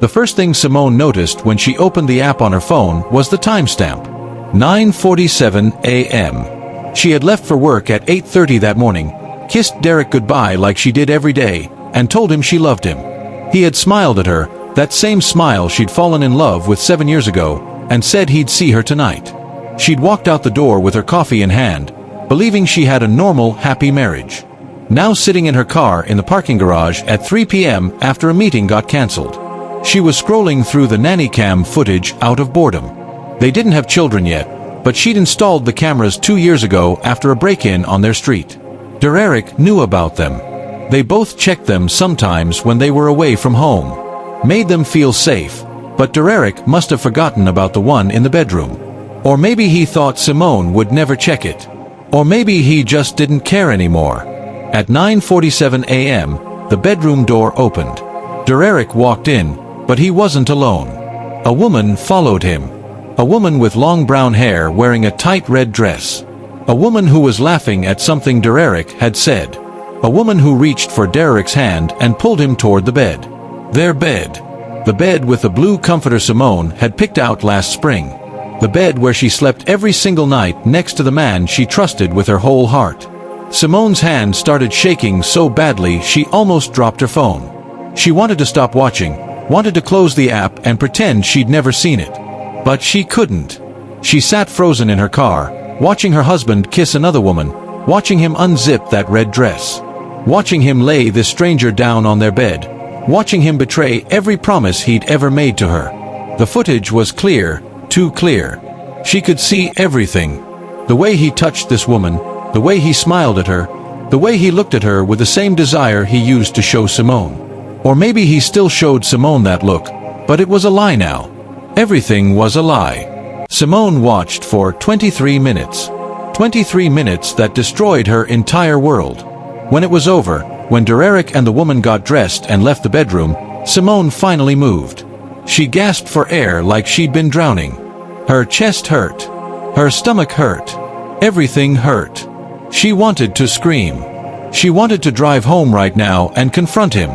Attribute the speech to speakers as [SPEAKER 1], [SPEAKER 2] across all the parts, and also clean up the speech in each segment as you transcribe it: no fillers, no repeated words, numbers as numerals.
[SPEAKER 1] The first thing Simone noticed when she opened the app on her phone was the timestamp. 9:47 a.m. She had left for work at 8:30 that morning, kissed Derek goodbye like she did every day, and told him she loved him. He had smiled at her, that same smile she'd fallen in love with 7 years ago, and said he'd see her tonight. She'd walked out the door with her coffee in hand, believing she had a normal, happy marriage. Now sitting in her car in the parking garage at 3 p.m. after a meeting got cancelled. She was scrolling through the nanny cam footage out of boredom. They didn't have children yet, but she'd installed the cameras 2 years ago after a break-in on their street. Derek knew about them. They both checked them sometimes when they were away from home. Made them feel safe, but Derek must have forgotten about the one in the bedroom. Or maybe he thought Simone would never check it. Or maybe he just didn't care anymore. At 9:47 a.m., the bedroom door opened. Derek walked in, but he wasn't alone. A woman followed him. A woman with long brown hair wearing a tight red dress. A woman who was laughing at something Derek had said. A woman who reached for Derek's hand and pulled him toward the bed. Their bed. The bed with the blue comforter Simone had picked out last spring. The bed where she slept every single night next to the man she trusted with her whole heart. Simone's hand started shaking so badly she almost dropped her phone. She wanted to stop watching, wanted to close the app and pretend she'd never seen it. But she couldn't. She sat frozen in her car, watching her husband kiss another woman, watching him unzip that red dress, watching him lay this stranger down on their bed, watching him betray every promise he'd ever made to her. The footage was clear, too clear. She could see everything. The way he touched this woman, the way he smiled at her, the way he looked at her with the same desire he used to show Simone. Or maybe he still showed Simone that look, but it was a lie now. Everything was a lie. Simone watched for 23 minutes. 23 minutes that destroyed her entire world. When it was over, when Derek and the woman got dressed and left the bedroom, Simone finally moved. She gasped for air like she'd been drowning. Her chest hurt. Her stomach hurt. Everything hurt. She wanted to scream. She wanted to drive home right now and confront him.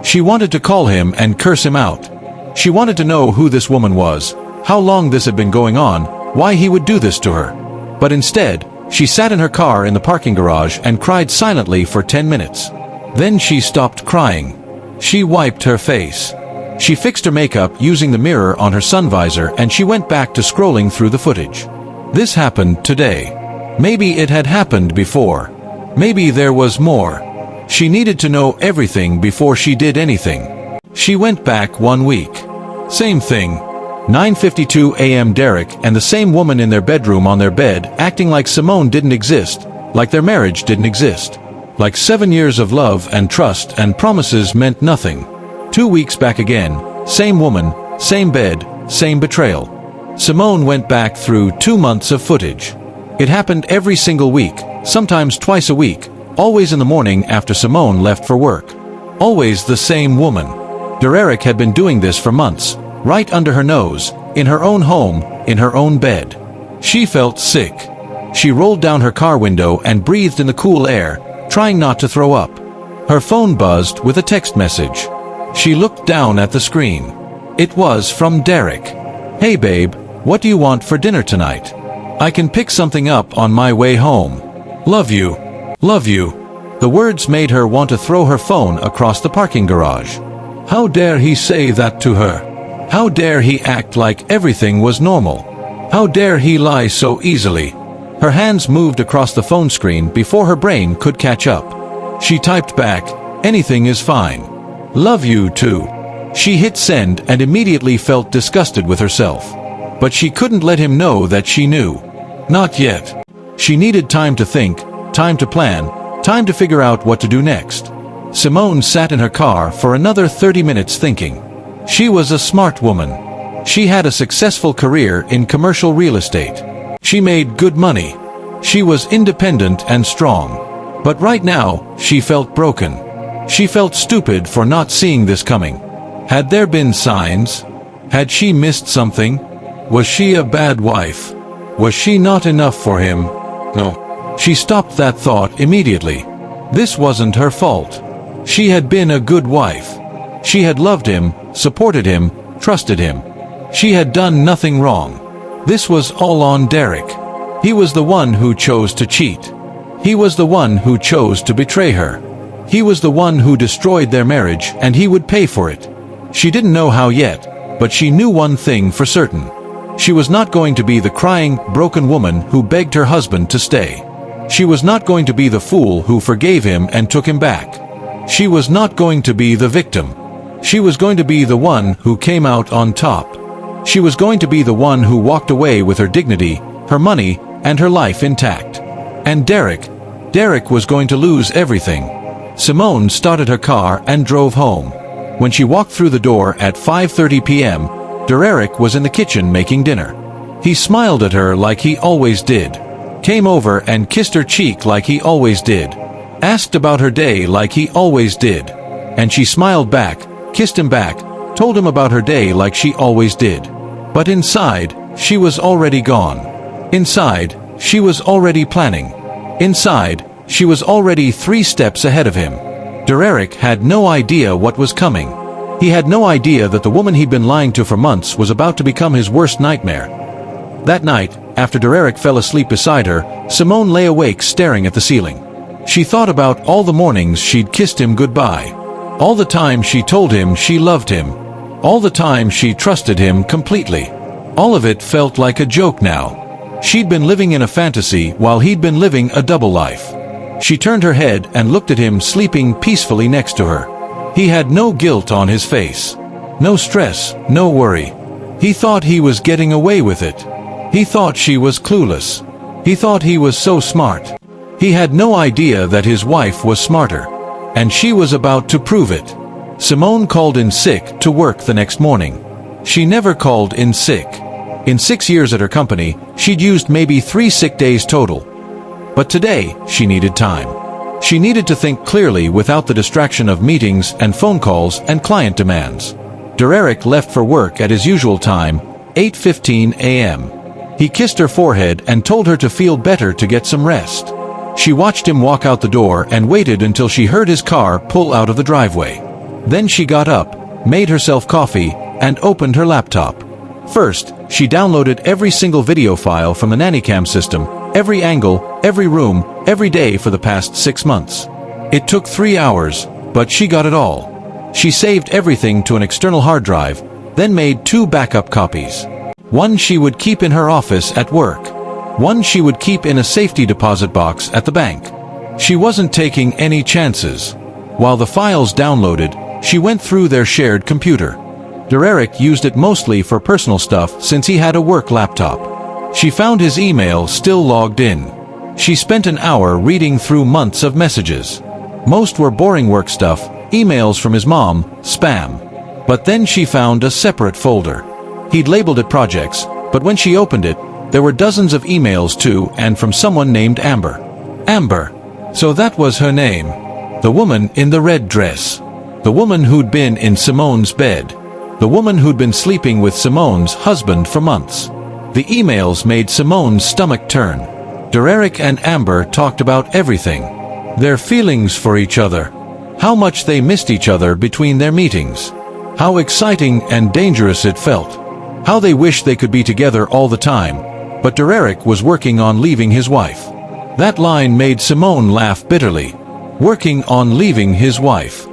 [SPEAKER 1] She wanted to call him and curse him out. She wanted to know who this woman was, how long this had been going on, why he would do this to her. But instead, she sat in her car in the parking garage and cried silently for 10 minutes. Then she stopped crying. She wiped her face. She fixed her makeup using the mirror on her sun visor and she went back to scrolling through the footage. This happened today. Maybe it had happened before. Maybe there was more. She needed to know everything before she did anything. She went back 1 week. Same thing. 9:52 a.m. Derek and the same woman in their bedroom on their bed acting like Simone didn't exist, like their marriage didn't exist. Like 7 years of love and trust and promises meant nothing. 2 weeks back again, same woman, same bed, same betrayal. Simone went back through 2 months of footage. It happened every single week, sometimes twice a week, always in the morning after Simone left for work. Always the same woman. Derek had been doing this for months, right under her nose, in her own home, in her own bed. She felt sick. She rolled down her car window and breathed in the cool air, trying not to throw up. Her phone buzzed with a text message. She looked down at the screen. It was from Derek. "Hey babe, what do you want for dinner tonight? I can pick something up on my way home. Love you. Love you." The words made her want to throw her phone across the parking garage. How dare he say that to her? How dare he act like everything was normal? How dare he lie so easily? Her hands moved across the phone screen before her brain could catch up. She typed back, "Anything is fine. Love you too." She hit send and immediately felt disgusted with herself. But she couldn't let him know that she knew. Not yet. She needed time to think, time to plan, time to figure out what to do next. Simone sat in her car for another 30 minutes thinking. She was a smart woman. She had a successful career in commercial real estate. She made good money. She was independent and strong. But right now, she felt broken. She felt stupid for not seeing this coming. Had there been signs? Had she missed something? Was she a bad wife? Was she not enough for him? No. She stopped that thought immediately. This wasn't her fault. She had been a good wife. She had loved him, supported him, trusted him. She had done nothing wrong. This was all on Derek. He was the one who chose to cheat. He was the one who chose to betray her. He was the one who destroyed their marriage, and he would pay for it. She didn't know how yet, but she knew one thing for certain. She was not going to be the crying, broken woman who begged her husband to stay. She was not going to be the fool who forgave him and took him back. She was not going to be the victim. She was going to be the one who came out on top. She was going to be the one who walked away with her dignity, her money, and her life intact. And Derek was going to lose everything. Simone started her car and drove home. When she walked through the door at 5:30 p.m., Derek was in the kitchen making dinner. He smiled at her like he always did. Came over and kissed her cheek like he always did. Asked about her day like he always did. And she smiled back, kissed him back, told him about her day like she always did. But inside, she was already gone. Inside, she was already planning. Inside, she was already 3 steps ahead of him. Derek had no idea what was coming. He had no idea that the woman he'd been lying to for months was about to become his worst nightmare. That night, after Derek fell asleep beside her, Simone lay awake staring at the ceiling. She thought about all the mornings she'd kissed him goodbye. All the time she told him she loved him. All the time she trusted him completely. All of it felt like a joke now. She'd been living in a fantasy while he'd been living a double life. She turned her head and looked at him sleeping peacefully next to her. He had no guilt on his face. No stress, no worry. He thought he was getting away with it. He thought she was clueless. He thought he was so smart. He had no idea that his wife was smarter. And she was about to prove it. Simone called in sick to work the next morning. She never called in sick. In 6 years at her company, she'd used maybe 3 sick days total. But today, she needed time. She needed to think clearly without the distraction of meetings and phone calls and client demands. Derek left for work at his usual time, 8:15 a.m. He kissed her forehead and told her to feel better to get some rest. She watched him walk out the door and waited until she heard his car pull out of the driveway. Then she got up, made herself coffee, and opened her laptop. First, she downloaded every single video file from the Nanny system, every angle, every room, every day for the past 6 months. It took 3 hours, but she got it all. She saved everything to an external hard drive, then made 2 backup copies. One she would keep in her office at work. One she would keep in a safety deposit box at the bank. She wasn't taking any chances. While the files downloaded, she went through their shared computer. Derek used it mostly for personal stuff since he had a work laptop. She found his email still logged in. She spent an hour reading through months of messages. Most were boring work stuff, emails from his mom, spam. But then she found a separate folder. He'd labeled it projects, but when she opened it, there were dozens of emails too, and from someone named Amber. Amber. So that was her name. The woman in the red dress. The woman who'd been in Simone's bed. The woman who'd been sleeping with Simone's husband for months. The emails made Simone's stomach turn. Derek and Amber talked about everything. Their feelings for each other. How much they missed each other between their meetings. How exciting and dangerous it felt. How they wished they could be together all the time. But Derek was working on leaving his wife. That line made Simone laugh bitterly. Working on leaving his wife.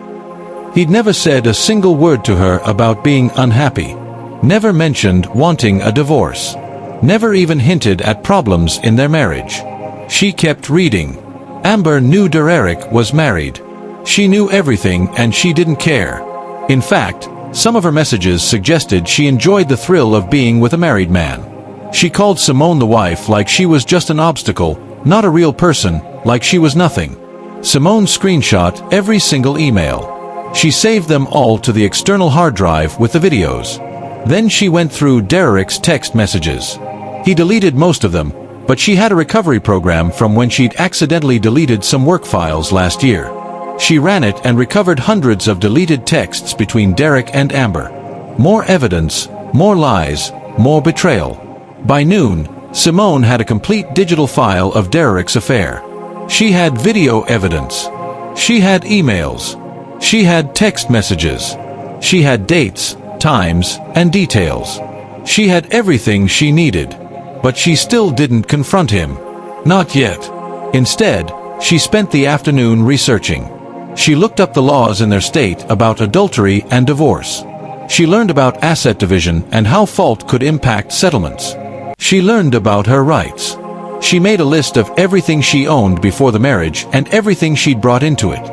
[SPEAKER 1] He'd never said a single word to her about being unhappy. Never mentioned wanting a divorce. Never even hinted at problems in their marriage. She kept reading. Amber knew Derek was married. She knew everything and she didn't care. In fact, some of her messages suggested she enjoyed the thrill of being with a married man. She called Simone the wife like she was just an obstacle, not a real person, like she was nothing. Simone screenshot every single email. She saved them all to the external hard drive with the videos. Then she went through Derek's text messages. He deleted most of them, but she had a recovery program from when she'd accidentally deleted some work files last year. She ran it and recovered hundreds of deleted texts between Derek and Amber. More evidence, more lies, more betrayal. By noon, Simone had a complete digital file of Derek's affair. She had video evidence. She had emails. She had text messages. She had dates, times, and details. She had everything she needed. But she still didn't confront him. Not yet. Instead, she spent the afternoon researching. She looked up the laws in their state about adultery and divorce. She learned about asset division and how fault could impact settlements. She learned about her rights. She made a list of everything she owned before the marriage and everything she'd brought into it.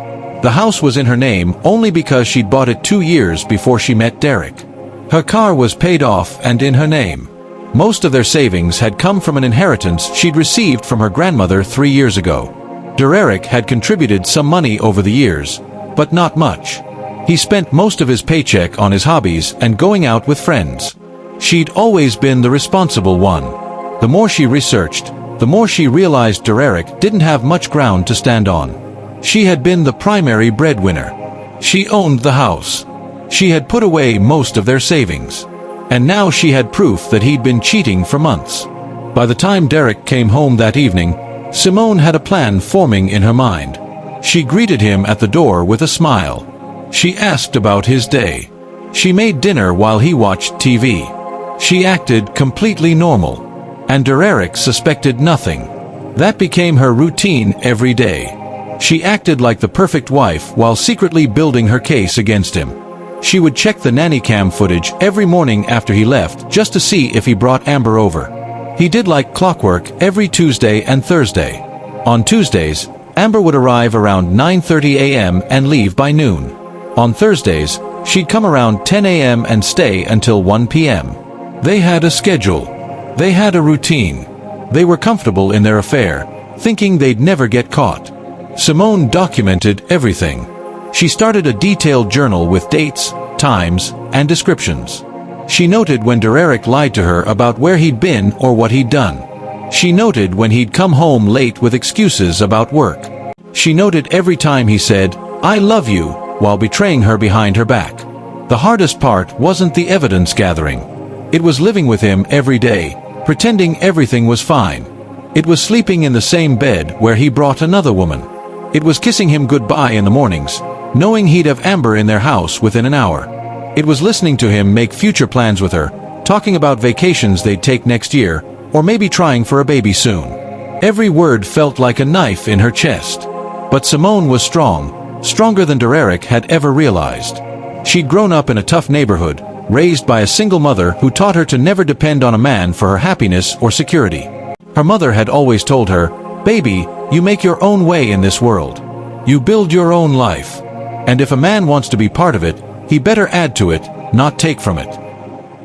[SPEAKER 1] The house was in her name only because she'd bought it 2 years before she met Derek. Her car was paid off and in her name. Most of their savings had come from an inheritance she'd received from her grandmother 3 years ago. Derek had contributed some money over the years, but not much. He spent most of his paycheck on his hobbies and going out with friends. She'd always been the responsible one. The more she researched, the more she realized Derek didn't have much ground to stand on. She had been the primary breadwinner. She owned the house. She had put away most of their savings. And now she had proof that he'd been cheating for months. By the time Derek came home that evening, Simone had a plan forming in her mind. She greeted him at the door with a smile. She asked about his day. She made dinner while he watched TV. She acted completely normal. And Derek suspected nothing. That became her routine every day. She acted like the perfect wife while secretly building her case against him. She would check the nanny cam footage every morning after he left just to see if he brought Amber over. He did like clockwork every Tuesday and Thursday. On Tuesdays, Amber would arrive around 9:30 a.m. and leave by noon. On Thursdays, she'd come around 10 a.m. and stay until 1 p.m. They had a schedule. They had a routine. They were comfortable in their affair, thinking they'd never get caught. Simone documented everything. She started a detailed journal with dates, times, and descriptions. She noted when Derek lied to her about where he'd been or what he'd done. She noted when he'd come home late with excuses about work. She noted every time he said, "I love you," while betraying her behind her back. The hardest part wasn't the evidence gathering. It was living with him every day, pretending everything was fine. It was sleeping in the same bed where he brought another woman. It was kissing him goodbye in the mornings, knowing he'd have Amber in their house within an hour. It was listening to him make future plans with her, talking about vacations they'd take next year, or maybe trying for a baby soon. Every word felt like a knife in her chest. But Simone was strong, stronger than Derek had ever realized. She'd grown up in a tough neighborhood, raised by a single mother who taught her to never depend on a man for her happiness or security. Her mother had always told her, "Baby, you make your own way in this world. You build your own life. And if a man wants to be part of it, he better add to it, not take from it."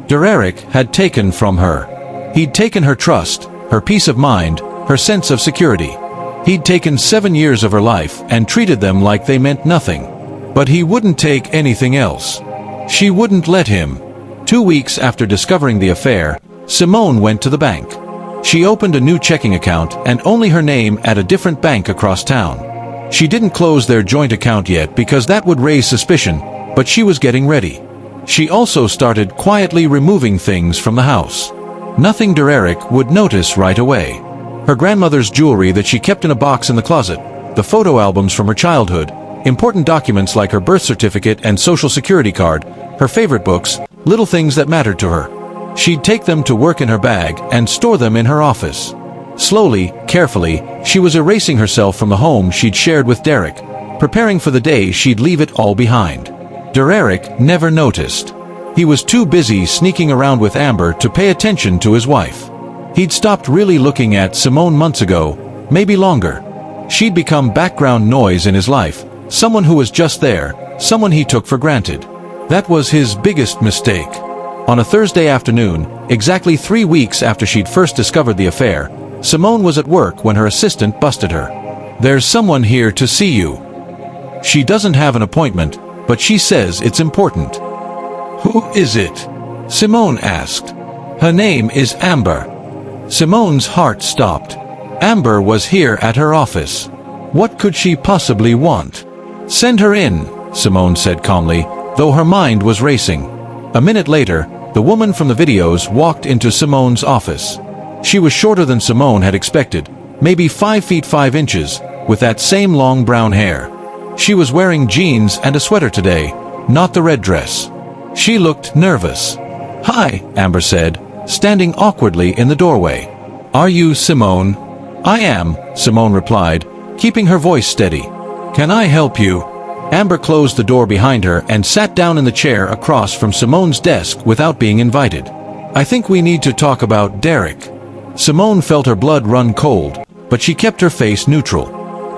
[SPEAKER 1] Derek had taken from her. He'd taken her trust, her peace of mind, her sense of security. He'd taken 7 years of her life and treated them like they meant nothing. But he wouldn't take anything else. She wouldn't let him. 2 weeks after discovering the affair, Simone went to the bank. She opened a new checking account and only her name at a different bank across town. She didn't close their joint account yet because that would raise suspicion, but she was getting ready. She also started quietly removing things from the house. Nothing Derek would notice right away. Her grandmother's jewelry that she kept in a box in the closet, the photo albums from her childhood, important documents like her birth certificate and social security card, her favorite books, little things that mattered to her. She'd take them to work in her bag and store them in her office. Slowly, carefully, she was erasing herself from the home she'd shared with Derek, preparing for the day she'd leave it all behind. Derek never noticed. He was too busy sneaking around with Amber to pay attention to his wife. He'd stopped really looking at Simone months ago, maybe longer. She'd become background noise in his life, someone who was just there, someone he took for granted. That was his biggest mistake. On a Thursday afternoon, exactly 3 weeks after she'd first discovered the affair, Simone was at work when her assistant busted her. "There's someone here to see you. She doesn't have an appointment, but she says it's important." "Who is it?" Simone asked. "Her name is Amber." Simone's heart stopped. Amber was here at her office. What could she possibly want? "Send her in," Simone said calmly, though her mind was racing. A minute later, the woman from the videos walked into Simone's office. She was shorter than Simone had expected, maybe 5 feet 5 inches, with that same long brown hair. She was wearing jeans and a sweater today, not the red dress. She looked nervous. "Hi," Amber said, standing awkwardly in the doorway. "Are you Simone?" "I am," Simone replied, keeping her voice steady. "Can I help you?" Amber closed the door behind her and sat down in the chair across from Simone's desk without being invited. "I think we need to talk about Derek." Simone felt her blood run cold, but she kept her face neutral.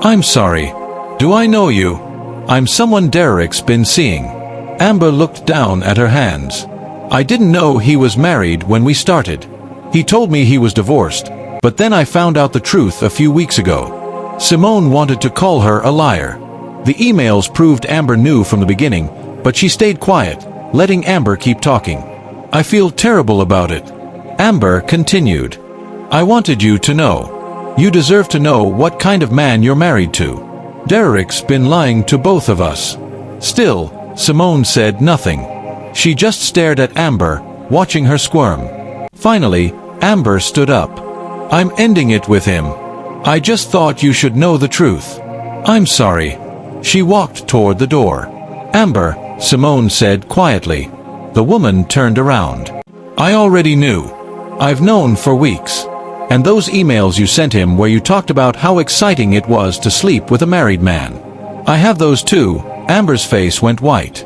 [SPEAKER 1] "I'm sorry. Do I know you?" "I'm someone Derek's been seeing." Amber looked down at her hands. "I didn't know he was married when we started. He told me he was divorced, but then I found out the truth a few weeks ago." Simone wanted to call her a liar. The emails proved Amber knew from the beginning, but she stayed quiet, letting Amber keep talking. "I feel terrible about it." Amber continued. "I wanted you to know. You deserve to know what kind of man you're married to. Derek's been lying to both of us." Still, Simone said nothing. She just stared at Amber, watching her squirm. Finally, Amber stood up. "I'm ending it with him. I just thought you should know the truth. I'm sorry." She walked toward the door. "Amber," Simone said quietly. The woman turned around. "I already knew. I've known for weeks. And those emails you sent him where you talked about how exciting it was to sleep with a married man. I have those too." Amber's face went white.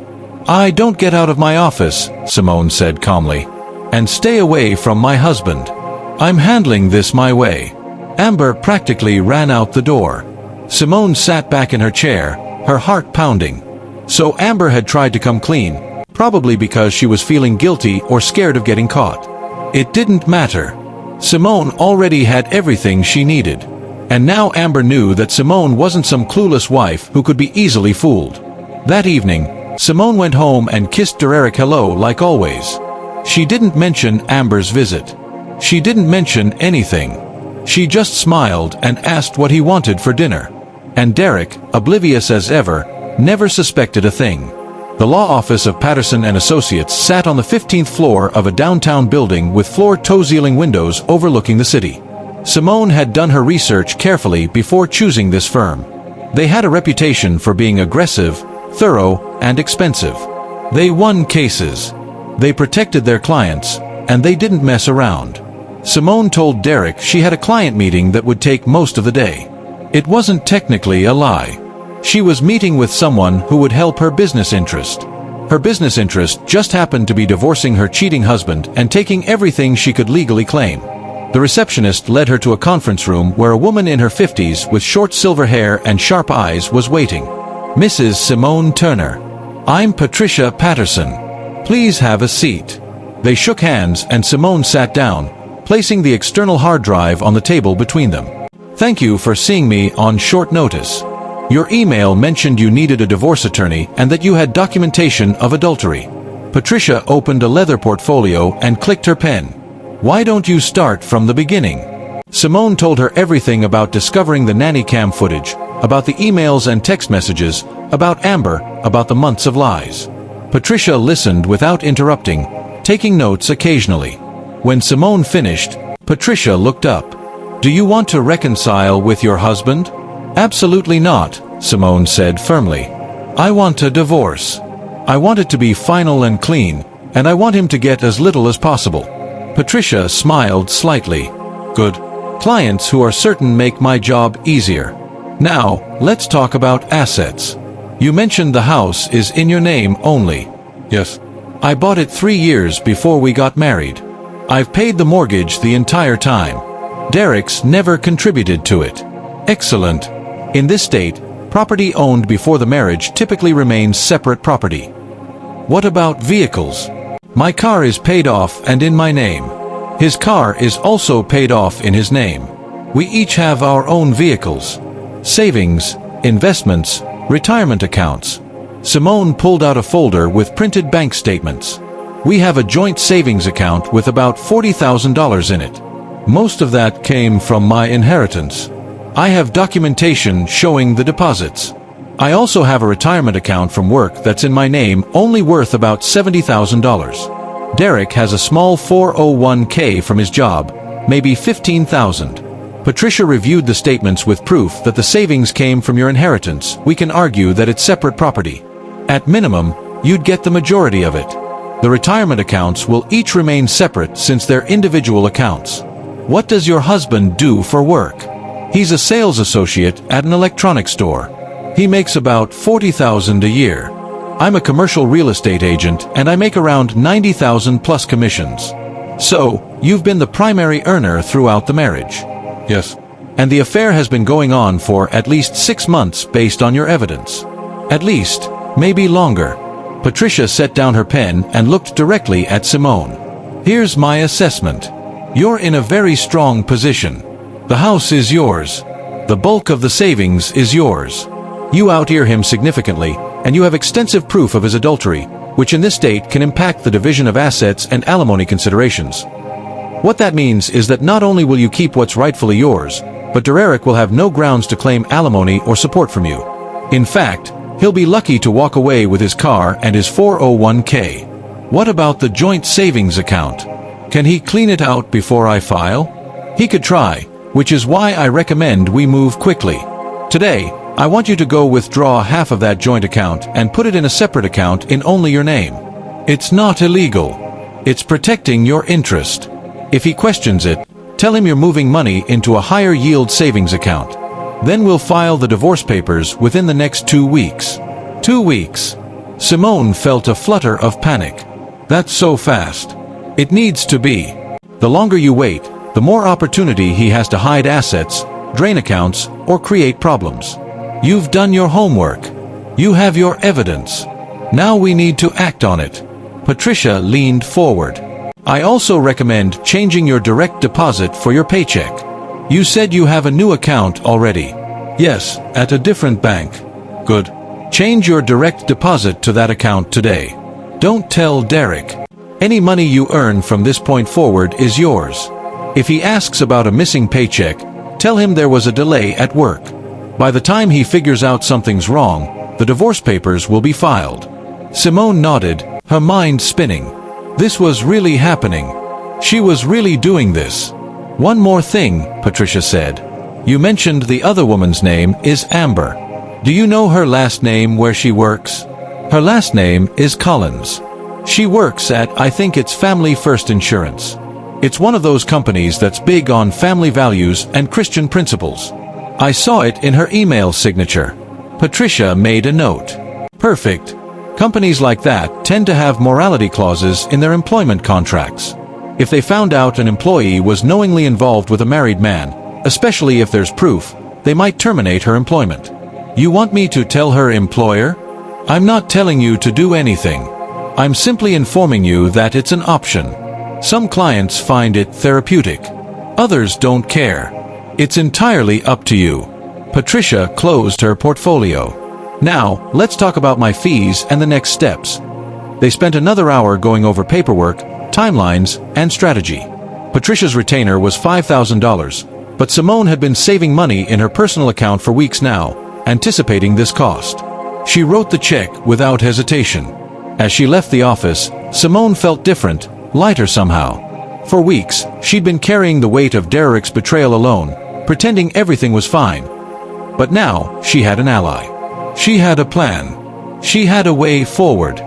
[SPEAKER 1] "I don't get out of my office," Simone said calmly, "and stay away from my husband. I'm handling this my way." Amber practically ran out the door. Simone sat back in her chair, her heart pounding. So Amber had tried to come clean, probably because she was feeling guilty or scared of getting caught. It didn't matter. Simone already had everything she needed. And now Amber knew that Simone wasn't some clueless wife who could be easily fooled. That evening, Simone went home and kissed Derek hello like always. She didn't mention Amber's visit. She didn't mention anything. She just smiled and asked what he wanted for dinner. And Derek, oblivious as ever, never suspected a thing. The law office of Patterson and Associates sat on the 15th floor of a downtown building with floor-to-ceiling windows overlooking the city. Simone had done her research carefully before choosing this firm. They had a reputation for being aggressive, thorough, and expensive. They won cases. They protected their clients, and they didn't mess around. Simone told Derek she had a client meeting that would take most of the day. It wasn't technically a lie. She was meeting with someone who would help her business interest. Her business interest just happened to be divorcing her cheating husband and taking everything she could legally claim. The receptionist led her to a conference room where a woman in her 50s with short silver hair and sharp eyes was waiting. "Mrs. Simone Turner. I'm Patricia Patterson. Please have a seat." They shook hands and Simone sat down, placing the external hard drive on the table between them. "Thank you for seeing me on short notice. Your email mentioned you needed a divorce attorney and that you had documentation of adultery." Patricia opened a leather portfolio and clicked her pen. "Why don't you start from the beginning?" Simone told her everything about discovering the nanny cam footage, about the emails and text messages, about Amber, about the months of lies. Patricia listened without interrupting, taking notes occasionally. When Simone finished, Patricia looked up. "Do you want to reconcile with your husband?" "Absolutely not," Simone said firmly. "I want a divorce. I want it to be final and clean, and I want him to get as little as possible." Patricia smiled slightly. "Good. Clients who are certain make my job easier. Now, let's talk about assets. You mentioned the house is in your name only." "Yes. I bought it 3 years before we got married. I've paid the mortgage the entire time. Derek's never contributed to it." "Excellent. In this state, property owned before the marriage typically remains separate property." "What about vehicles?" "My car is paid off and in my name. His car is also paid off in his name. We each have our own vehicles. Savings, investments, retirement accounts." Simone pulled out a folder with printed bank statements. "We have a joint savings account with about $40,000 in it. Most of that came from my inheritance. I have documentation showing the deposits. I also have a retirement account from work that's in my name, only worth about $70,000. Derek has a small 401k from his job, maybe $15,000. Patricia reviewed the statements with proof that the savings came from your inheritance. We can argue that it's separate property. At minimum, you'd get the majority of it. The retirement accounts will each remain separate since they're individual accounts. What does your husband do for work? He's a sales associate at an electronics store. He makes about $40,000 a year. I'm a commercial real estate agent and I make around $90,000 plus commissions. So, you've been the primary earner throughout the marriage. Yes. And the affair has been going on for at least 6 months based on your evidence. At least, maybe longer. Patricia set down her pen and looked directly at Simone. Here's my assessment. You're in a very strong position. The house is yours. The bulk of the savings is yours. You out-ear him significantly, and you have extensive proof of his adultery, which in this state can impact the division of assets and alimony considerations. What that means is that not only will you keep what's rightfully yours, but Derek will have no grounds to claim alimony or support from you. In fact, he'll be lucky to walk away with his car and his 401k. What about the joint savings account? Can he clean it out before I file? He could try, which is why I recommend we move quickly. Today, I want you to go withdraw half of that joint account and put it in a separate account in only your name. It's not illegal. It's protecting your interest. If he questions it, tell him you're moving money into a higher yield savings account. Then we'll file the divorce papers within the next 2 weeks. 2 weeks. Simone felt a flutter of panic. That's so fast. It needs to be. The longer you wait, the more opportunity he has to hide assets, drain accounts, or create problems. You've done your homework. You have your evidence. Now we need to act on it. Patricia leaned forward. I also recommend changing your direct deposit for your paycheck. You said you have a new account already. Yes, at a different bank. Good. Change your direct deposit to that account today. Don't tell Derek. Any money you earn from this point forward is yours. If he asks about a missing paycheck, tell him there was a delay at work. By the time he figures out something's wrong, the divorce papers will be filed. Simone nodded, her mind spinning. This was really happening. She was really doing this. One more thing, Patricia said. You mentioned the other woman's name is Amber. Do you know her last name where she works? Her last name is Collins. She works at, I think it's Family First Insurance. It's one of those companies that's big on family values and Christian principles. I saw it in her email signature. Patricia made a note. Perfect. Companies like that tend to have morality clauses in their employment contracts. If they found out an employee was knowingly involved with a married man, especially if there's proof, they might terminate her employment. You want me to tell her employer? I'm not telling you to do anything. I'm simply informing you that it's an option. Some clients find it therapeutic. Others don't care. It's entirely up to you. Patricia closed her portfolio. Now, let's talk about my fees and the next steps. They spent another hour going over paperwork, timelines, and strategy. Patricia's retainer was $5,000, but Simone had been saving money in her personal account for weeks now, anticipating this cost. She wrote the check without hesitation. As she left the office, Simone felt different, lighter somehow. For weeks, she'd been carrying the weight of Derek's betrayal alone, pretending everything was fine. But now, she had an ally. She had a plan. She had a way forward.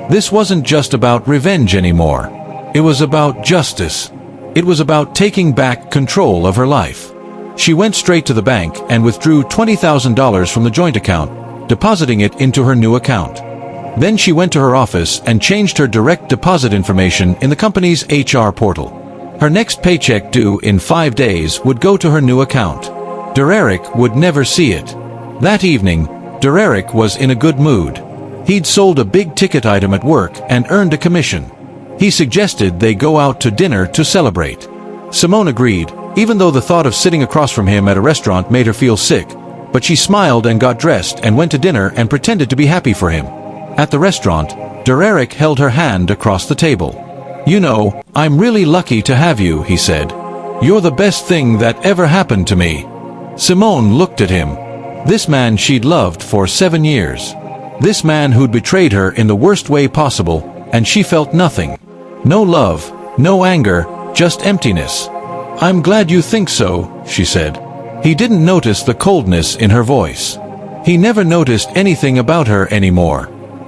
[SPEAKER 1] This wasn't just about revenge anymore. It was about justice. It was about taking back control of her life. She went straight to the bank and withdrew $20,000 from the joint account, depositing it into her new account. Then she went to her office and changed her direct deposit information in the company's HR portal. Her next paycheck due in 5 days would go to her new account. Derek would never see it. That evening, Derek was in a good mood. He'd sold a big ticket item at work and earned a commission. He suggested they go out to dinner to celebrate. Simone agreed, even though the thought of sitting across from him at a restaurant made her feel sick, but she smiled and got dressed and went to dinner and pretended to be happy for him. At the restaurant, Derek held her hand across the table. You know, I'm really lucky to have you, he said. You're the best thing that ever happened to me. Simone looked at him. This man she'd loved for 7 years. This man who'd betrayed her in the worst way possible, and she felt nothing. No love, no anger, just emptiness. I'm glad you think so, she said. He didn't notice the coldness in her voice. He never noticed anything about her anymore.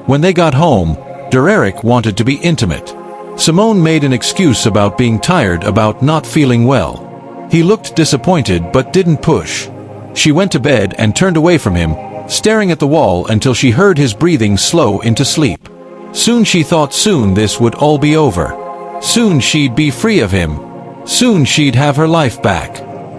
[SPEAKER 1] When they got home, Derek wanted to be intimate. Simone made an excuse about being tired, about not feeling well. He looked disappointed but didn't push. She went to bed and turned away from him, staring at the wall until she heard his breathing slow into sleep. Soon she thought soon this would all be over. Soon she'd be free of him. Soon she'd have her life back.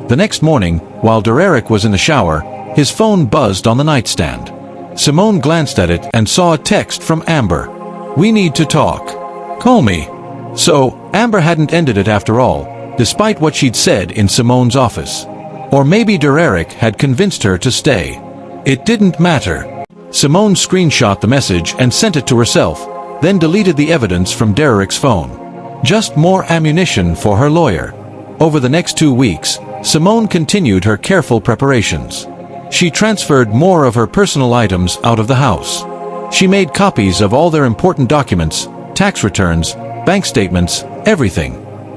[SPEAKER 1] The next morning, while Derek was in the shower, his phone buzzed on the nightstand. Simone glanced at it and saw a text from Amber. "We need to talk. Call me." So, Amber hadn't ended it after all, despite what she'd said in Simone's office. Or maybe Derek had convinced her to stay. It didn't matter. Simone screenshot the message and sent it to herself, then deleted the evidence from Derek's phone. Just more ammunition for her lawyer. Over the next 2 weeks, Simone continued her careful preparations. She transferred more of her personal items out of the house. She made copies of all their important documents, tax returns, bank statements, everything.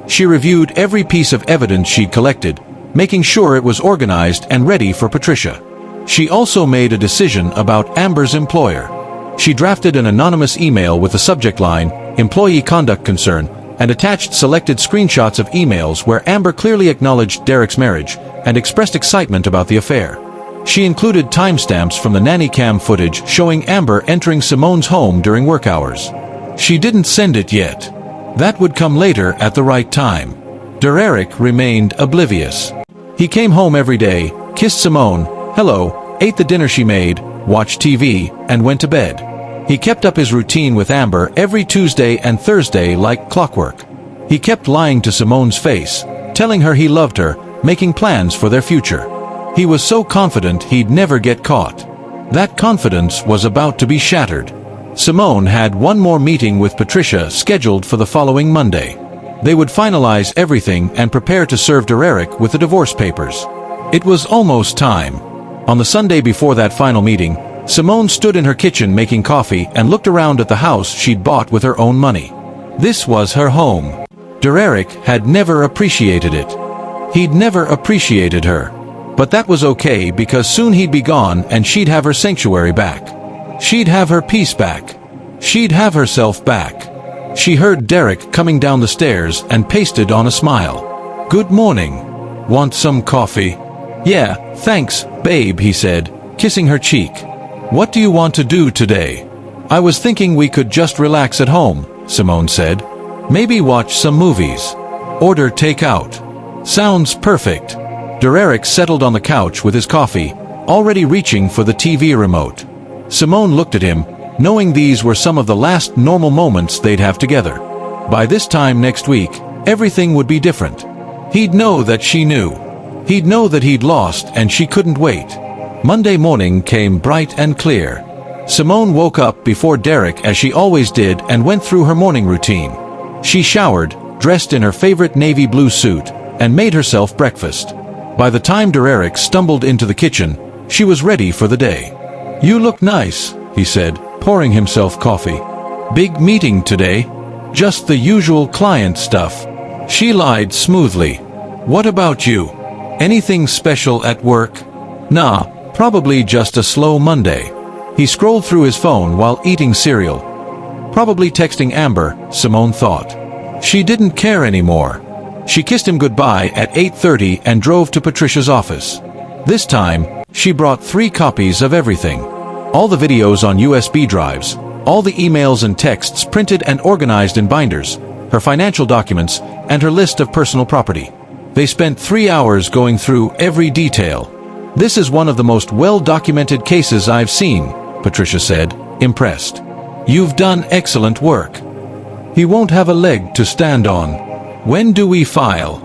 [SPEAKER 1] She reviewed every piece of evidence she'd collected, making sure it was organized and ready for Patricia. She also made a decision about Amber's employer. She drafted an anonymous email with the subject line, "Employee Conduct Concern," and attached selected screenshots of emails where Amber clearly acknowledged Derek's marriage and expressed excitement about the affair. She included timestamps from the nanny cam footage showing Amber entering Simone's home during work hours. She didn't send it yet. That would come later at the right time. Derek remained oblivious. He came home every day, kissed Simone, hello, ate the dinner she made, watched TV, and went to bed. He kept up his routine with Amber every Tuesday and Thursday like clockwork. He kept lying to Simone's face, telling her he loved her, making plans for their future. He was so confident he'd never get caught. That confidence was about to be shattered. Simone had one more meeting with Patricia scheduled for the following Monday. They would finalize everything and prepare to serve Derek with the divorce papers. It was almost time. On the Sunday before that final meeting, Simone stood in her kitchen making coffee and looked around at the house she'd bought with her own money. This was her home. Derek had never appreciated it. He'd never appreciated her. But that was okay because soon he'd be gone and she'd have her sanctuary back. She'd have her peace back. She'd have herself back. She heard Derek coming down the stairs and pasted on a smile. "Good morning. Want some coffee?" "Yeah, thanks, babe," he said, kissing her cheek. "What do you want to do today?" "I was thinking we could just relax at home," Simone said. "Maybe watch some movies. Order takeout." "Sounds perfect." Derek settled on the couch with his coffee, already reaching for the TV remote. Simone looked at him, knowing these were some of the last normal moments they'd have together. By this time next week, everything would be different. He'd know that she knew. He'd know that he'd lost and she couldn't wait. Monday morning came bright and clear. Simone woke up before Derek as she always did and went through her morning routine. She showered, dressed in her favorite navy blue suit, and made herself breakfast. By the time Derek stumbled into the kitchen, she was ready for the day. "You look nice," he said, pouring himself coffee. "Big meeting today?" "Just the usual client stuff." She lied smoothly. "What about you? Anything special at work?" "Nah, probably just a slow Monday." He scrolled through his phone while eating cereal. Probably texting Amber, Simone thought. She didn't care anymore. She kissed him goodbye at 8:30 and drove to Patricia's office. This time, she brought 3 copies of everything. All the videos on USB drives, all the emails and texts printed and organized in binders, her financial documents, and her list of personal property. They spent 3 hours going through every detail. "This is one of the most well-documented cases I've seen," Patricia said, impressed. "You've done excellent work." "He won't have a leg to stand on." "When do we file?"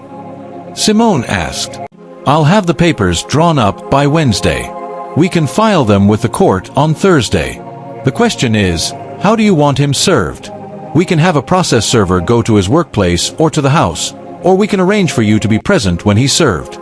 [SPEAKER 1] Simone asked. "I'll have the papers drawn up by Wednesday. We can file them with the court on Thursday. The question is, how do you want him served? We can have a process server go to his workplace or to the house, or we can arrange for you to be present when he's served."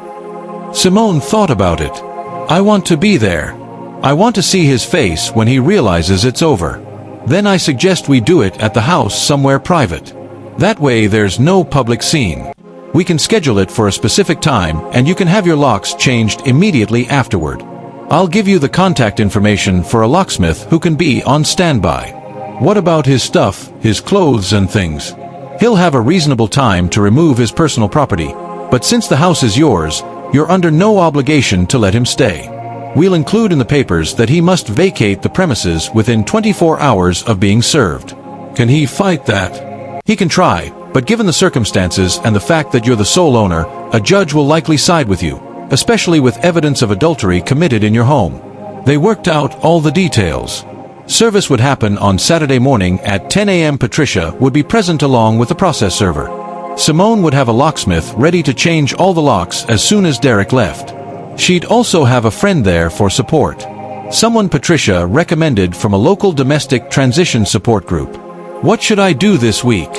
[SPEAKER 1] Simone thought about it. "I want to be there. I want to see his face when he realizes it's over. Then I suggest we do it at the house somewhere private. That way there's no public scene. We can schedule it for a specific time and you can have your locks changed immediately afterward. I'll give you the contact information for a locksmith who can be on standby." What about his stuff, his clothes and things? He'll have a reasonable time to remove his personal property, but since the house is yours, you're under no obligation to let him stay. We'll include in the papers that he must vacate the premises within 24 hours of being served. Can he fight that? He can try, but given the circumstances and the fact that you're the sole owner, a judge will likely side with you, especially with evidence of adultery committed in your home. They worked out all the details. Service would happen on Saturday morning at 10 a.m. Patricia would be present along with the process server. Simone would have a locksmith ready to change all the locks as soon as Derek left. She'd also have a friend there for support. Someone Patricia recommended from a local domestic transition support group. What should I do this week?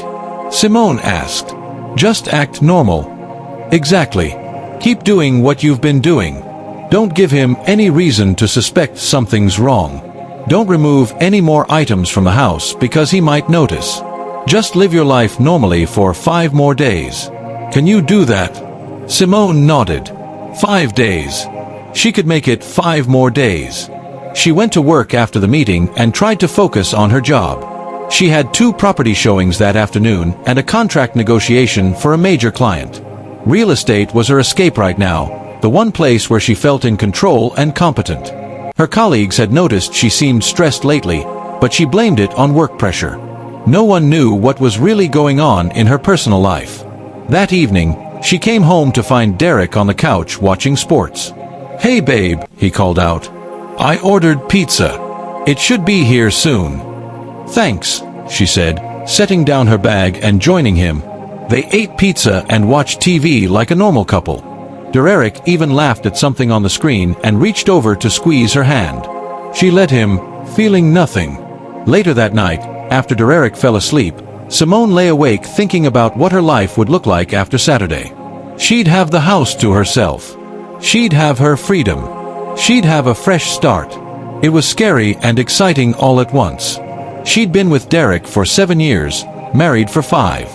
[SPEAKER 1] Simone asked. Just act normal. Exactly. Keep doing what you've been doing. Don't give him any reason to suspect something's wrong. Don't remove any more items from the house because he might notice. Just live your life normally for 5 more days. Can you do that? Simone nodded. 5 days. She could make it 5 more days. She went to work after the meeting and tried to focus on her job. She had 2 property showings that afternoon and a contract negotiation for a major client. Real estate was her escape right now, the one place where she felt in control and competent. Her colleagues had noticed she seemed stressed lately, but she blamed it on work pressure. No one knew what was really going on in her personal life. That evening, she came home to find Derek on the couch watching sports. "Hey babe," he called out. "I ordered pizza. It should be here soon." "Thanks," she said, setting down her bag and joining him. They ate pizza and watched TV like a normal couple. Derek even laughed at something on the screen and reached over to squeeze her hand. She let him, feeling nothing. Later that night, after Derek fell asleep, Simone lay awake thinking about what her life would look like after Saturday. She'd have the house to herself. She'd have her freedom. She'd have a fresh start. It was scary and exciting all at once. She'd been with Derek for 7 years, married for 5.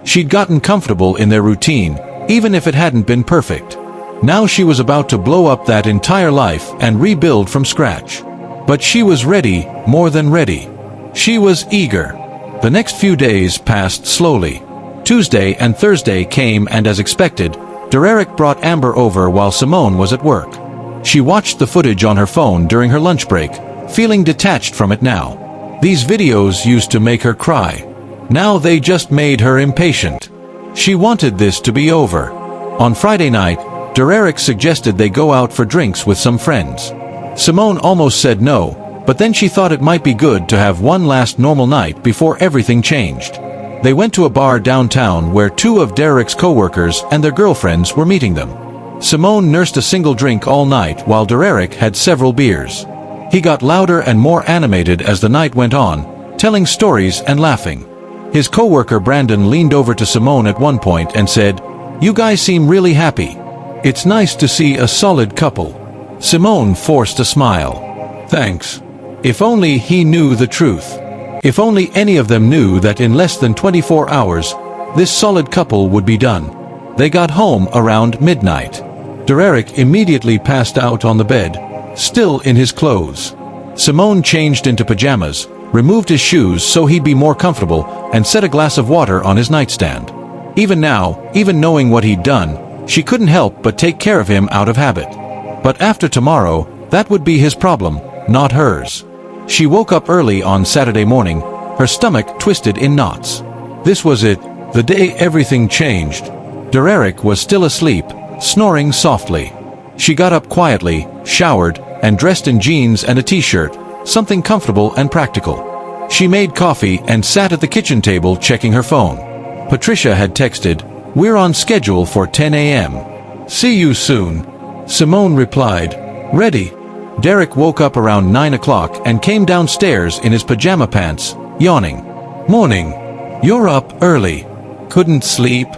[SPEAKER 1] She'd gotten comfortable in their routine, even if it hadn't been perfect. Now she was about to blow up that entire life and rebuild from scratch. But she was ready, more than ready. She was eager. The next few days passed slowly. Tuesday and Thursday came and as expected, Derek brought Amber over while Simone was at work. She watched the footage on her phone during her lunch break, feeling detached from it now. These videos used to make her cry. Now they just made her impatient. She wanted this to be over. On Friday night, Derek suggested they go out for drinks with some friends. Simone almost said no, but then she thought it might be good to have one last normal night before everything changed. They went to a bar downtown where 2 of Derek's co-workers and their girlfriends were meeting them. Simone nursed a single drink all night while Derek had several beers. He got louder and more animated as the night went on, telling stories and laughing. His co-worker Brandon leaned over to Simone at one point and said, "You guys seem really happy. It's nice to see a solid couple." Simone forced a smile. "Thanks. If only he knew the truth. If only any of them knew that in less than 24 hours, this solid couple would be done." They got home around midnight. Derek immediately passed out on the bed, still in his clothes. Simone changed into pajamas, removed his shoes so he'd be more comfortable, and set a glass of water on his nightstand. Even now, even knowing what he'd done, she couldn't help but take care of him out of habit. But after tomorrow, that would be his problem, not hers. She woke up early on Saturday morning, her stomach twisted in knots. This was it, the day everything changed. Derek was still asleep, snoring softly. She got up quietly, showered, and dressed in jeans and a t-shirt, something comfortable and practical. She made coffee and sat at the kitchen table checking her phone. Patricia had texted, "We're on schedule for 10 a.m. See you soon." Simone replied, "Ready." Derek woke up around 9 o'clock and came downstairs in his pajama pants, yawning. "Morning. You're up early. Couldn't sleep?"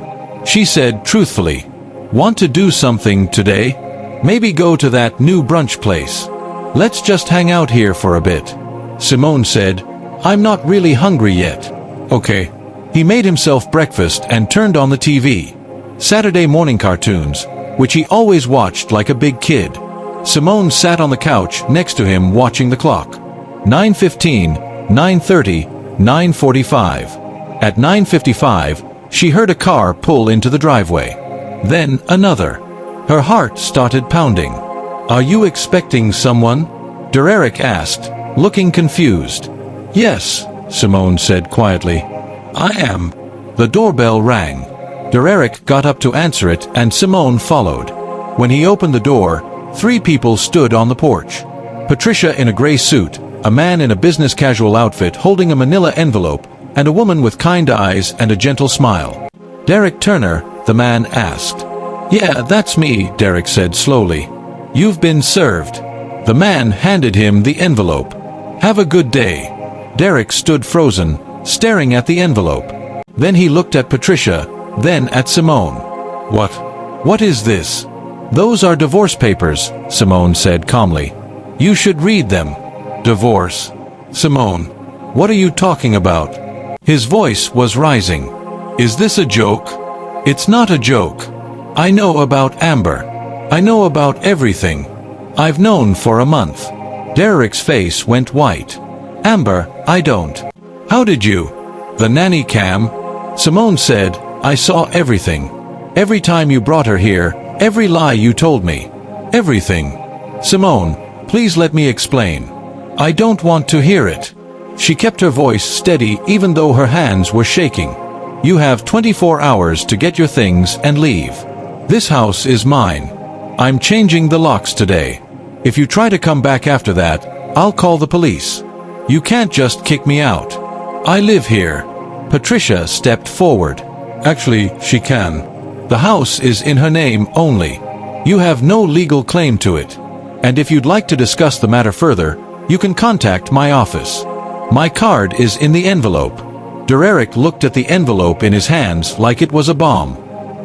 [SPEAKER 1] She said truthfully. "Want to do something today? Maybe go to that new brunch place. Let's just hang out here for a bit." Simone said, "I'm not really hungry yet." "Okay." He made himself breakfast and turned on the TV. Saturday morning cartoons, which he always watched like a big kid. Simone sat on the couch next to him watching the clock. 9:15, 9:30, 9:45. At 9:55, she heard a car pull into the driveway. Then another. Her heart started pounding. "Are you expecting someone?" Derek asked, looking confused. "Yes," Simone said quietly. "I am." The doorbell rang. Derek got up to answer it and Simone followed. When he opened the door, 3 people stood on the porch. Patricia in a gray suit, a man in a business casual outfit holding a manila envelope, and a woman with kind eyes and a gentle smile. "Derek Turner?" the man asked. "Yeah, that's me," Derek said slowly. "You've been served." The man handed him the envelope. "Have a good day." Derek stood frozen, staring at the envelope. Then he looked at Patricia, then at Simone. What is this?" "Those are divorce papers," Simone said calmly. "You should read them." "Divorce? Simone, what are you talking about?" His voice was rising. "Is this a joke?" "It's not a joke. I know about Amber. I know about everything. I've known for a month." Derek's face went white. "Amber, I don't." "How did you?" "The nanny cam." Simone said, "I saw everything. Every time you brought her here, every lie you told me. Everything." "Simone, please let me explain." "I don't want to hear it." She kept her voice steady even though her hands were shaking. "You have 24 hours to get your things and leave. This house is mine. I'm changing the locks today. If you try to come back after that, I'll call the police. You can't just kick me out. I live here." Patricia stepped forward. "Actually, she can. The house is in her name only. You have no legal claim to it. And if you'd like to discuss the matter further, you can contact my office. My card is in the envelope." Derek looked at the envelope in his hands like it was a bomb.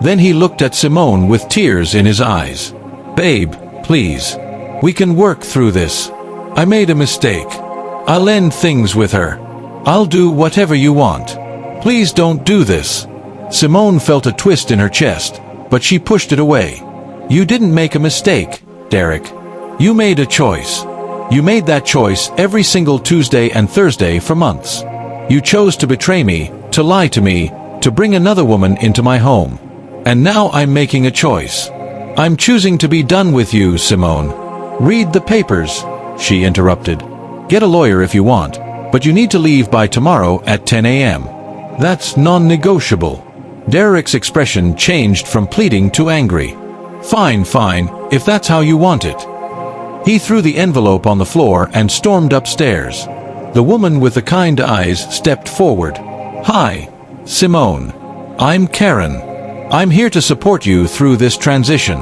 [SPEAKER 1] Then he looked at Simone with tears in his eyes. "Babe, please. We can work through this. I made a mistake. I'll end things with her. I'll do whatever you want. Please don't do this." Simone felt a twist in her chest, but she pushed it away. "You didn't make a mistake, Derek. You made a choice. You made that choice every single Tuesday and Thursday for months. You chose to betray me, to lie to me, to bring another woman into my home. And now I'm making a choice. I'm choosing to be done with you, Simone." "Read the papers," she interrupted. "Get a lawyer if you want, but you need to leave by tomorrow at 10 a.m. That's non-negotiable." Derek's expression changed from pleading to angry. Fine, if that's how you want it." He threw the envelope on the floor and stormed upstairs. The woman with the kind eyes stepped forward. "Hi, Simone. I'm Karen. I'm here to support you through this transition.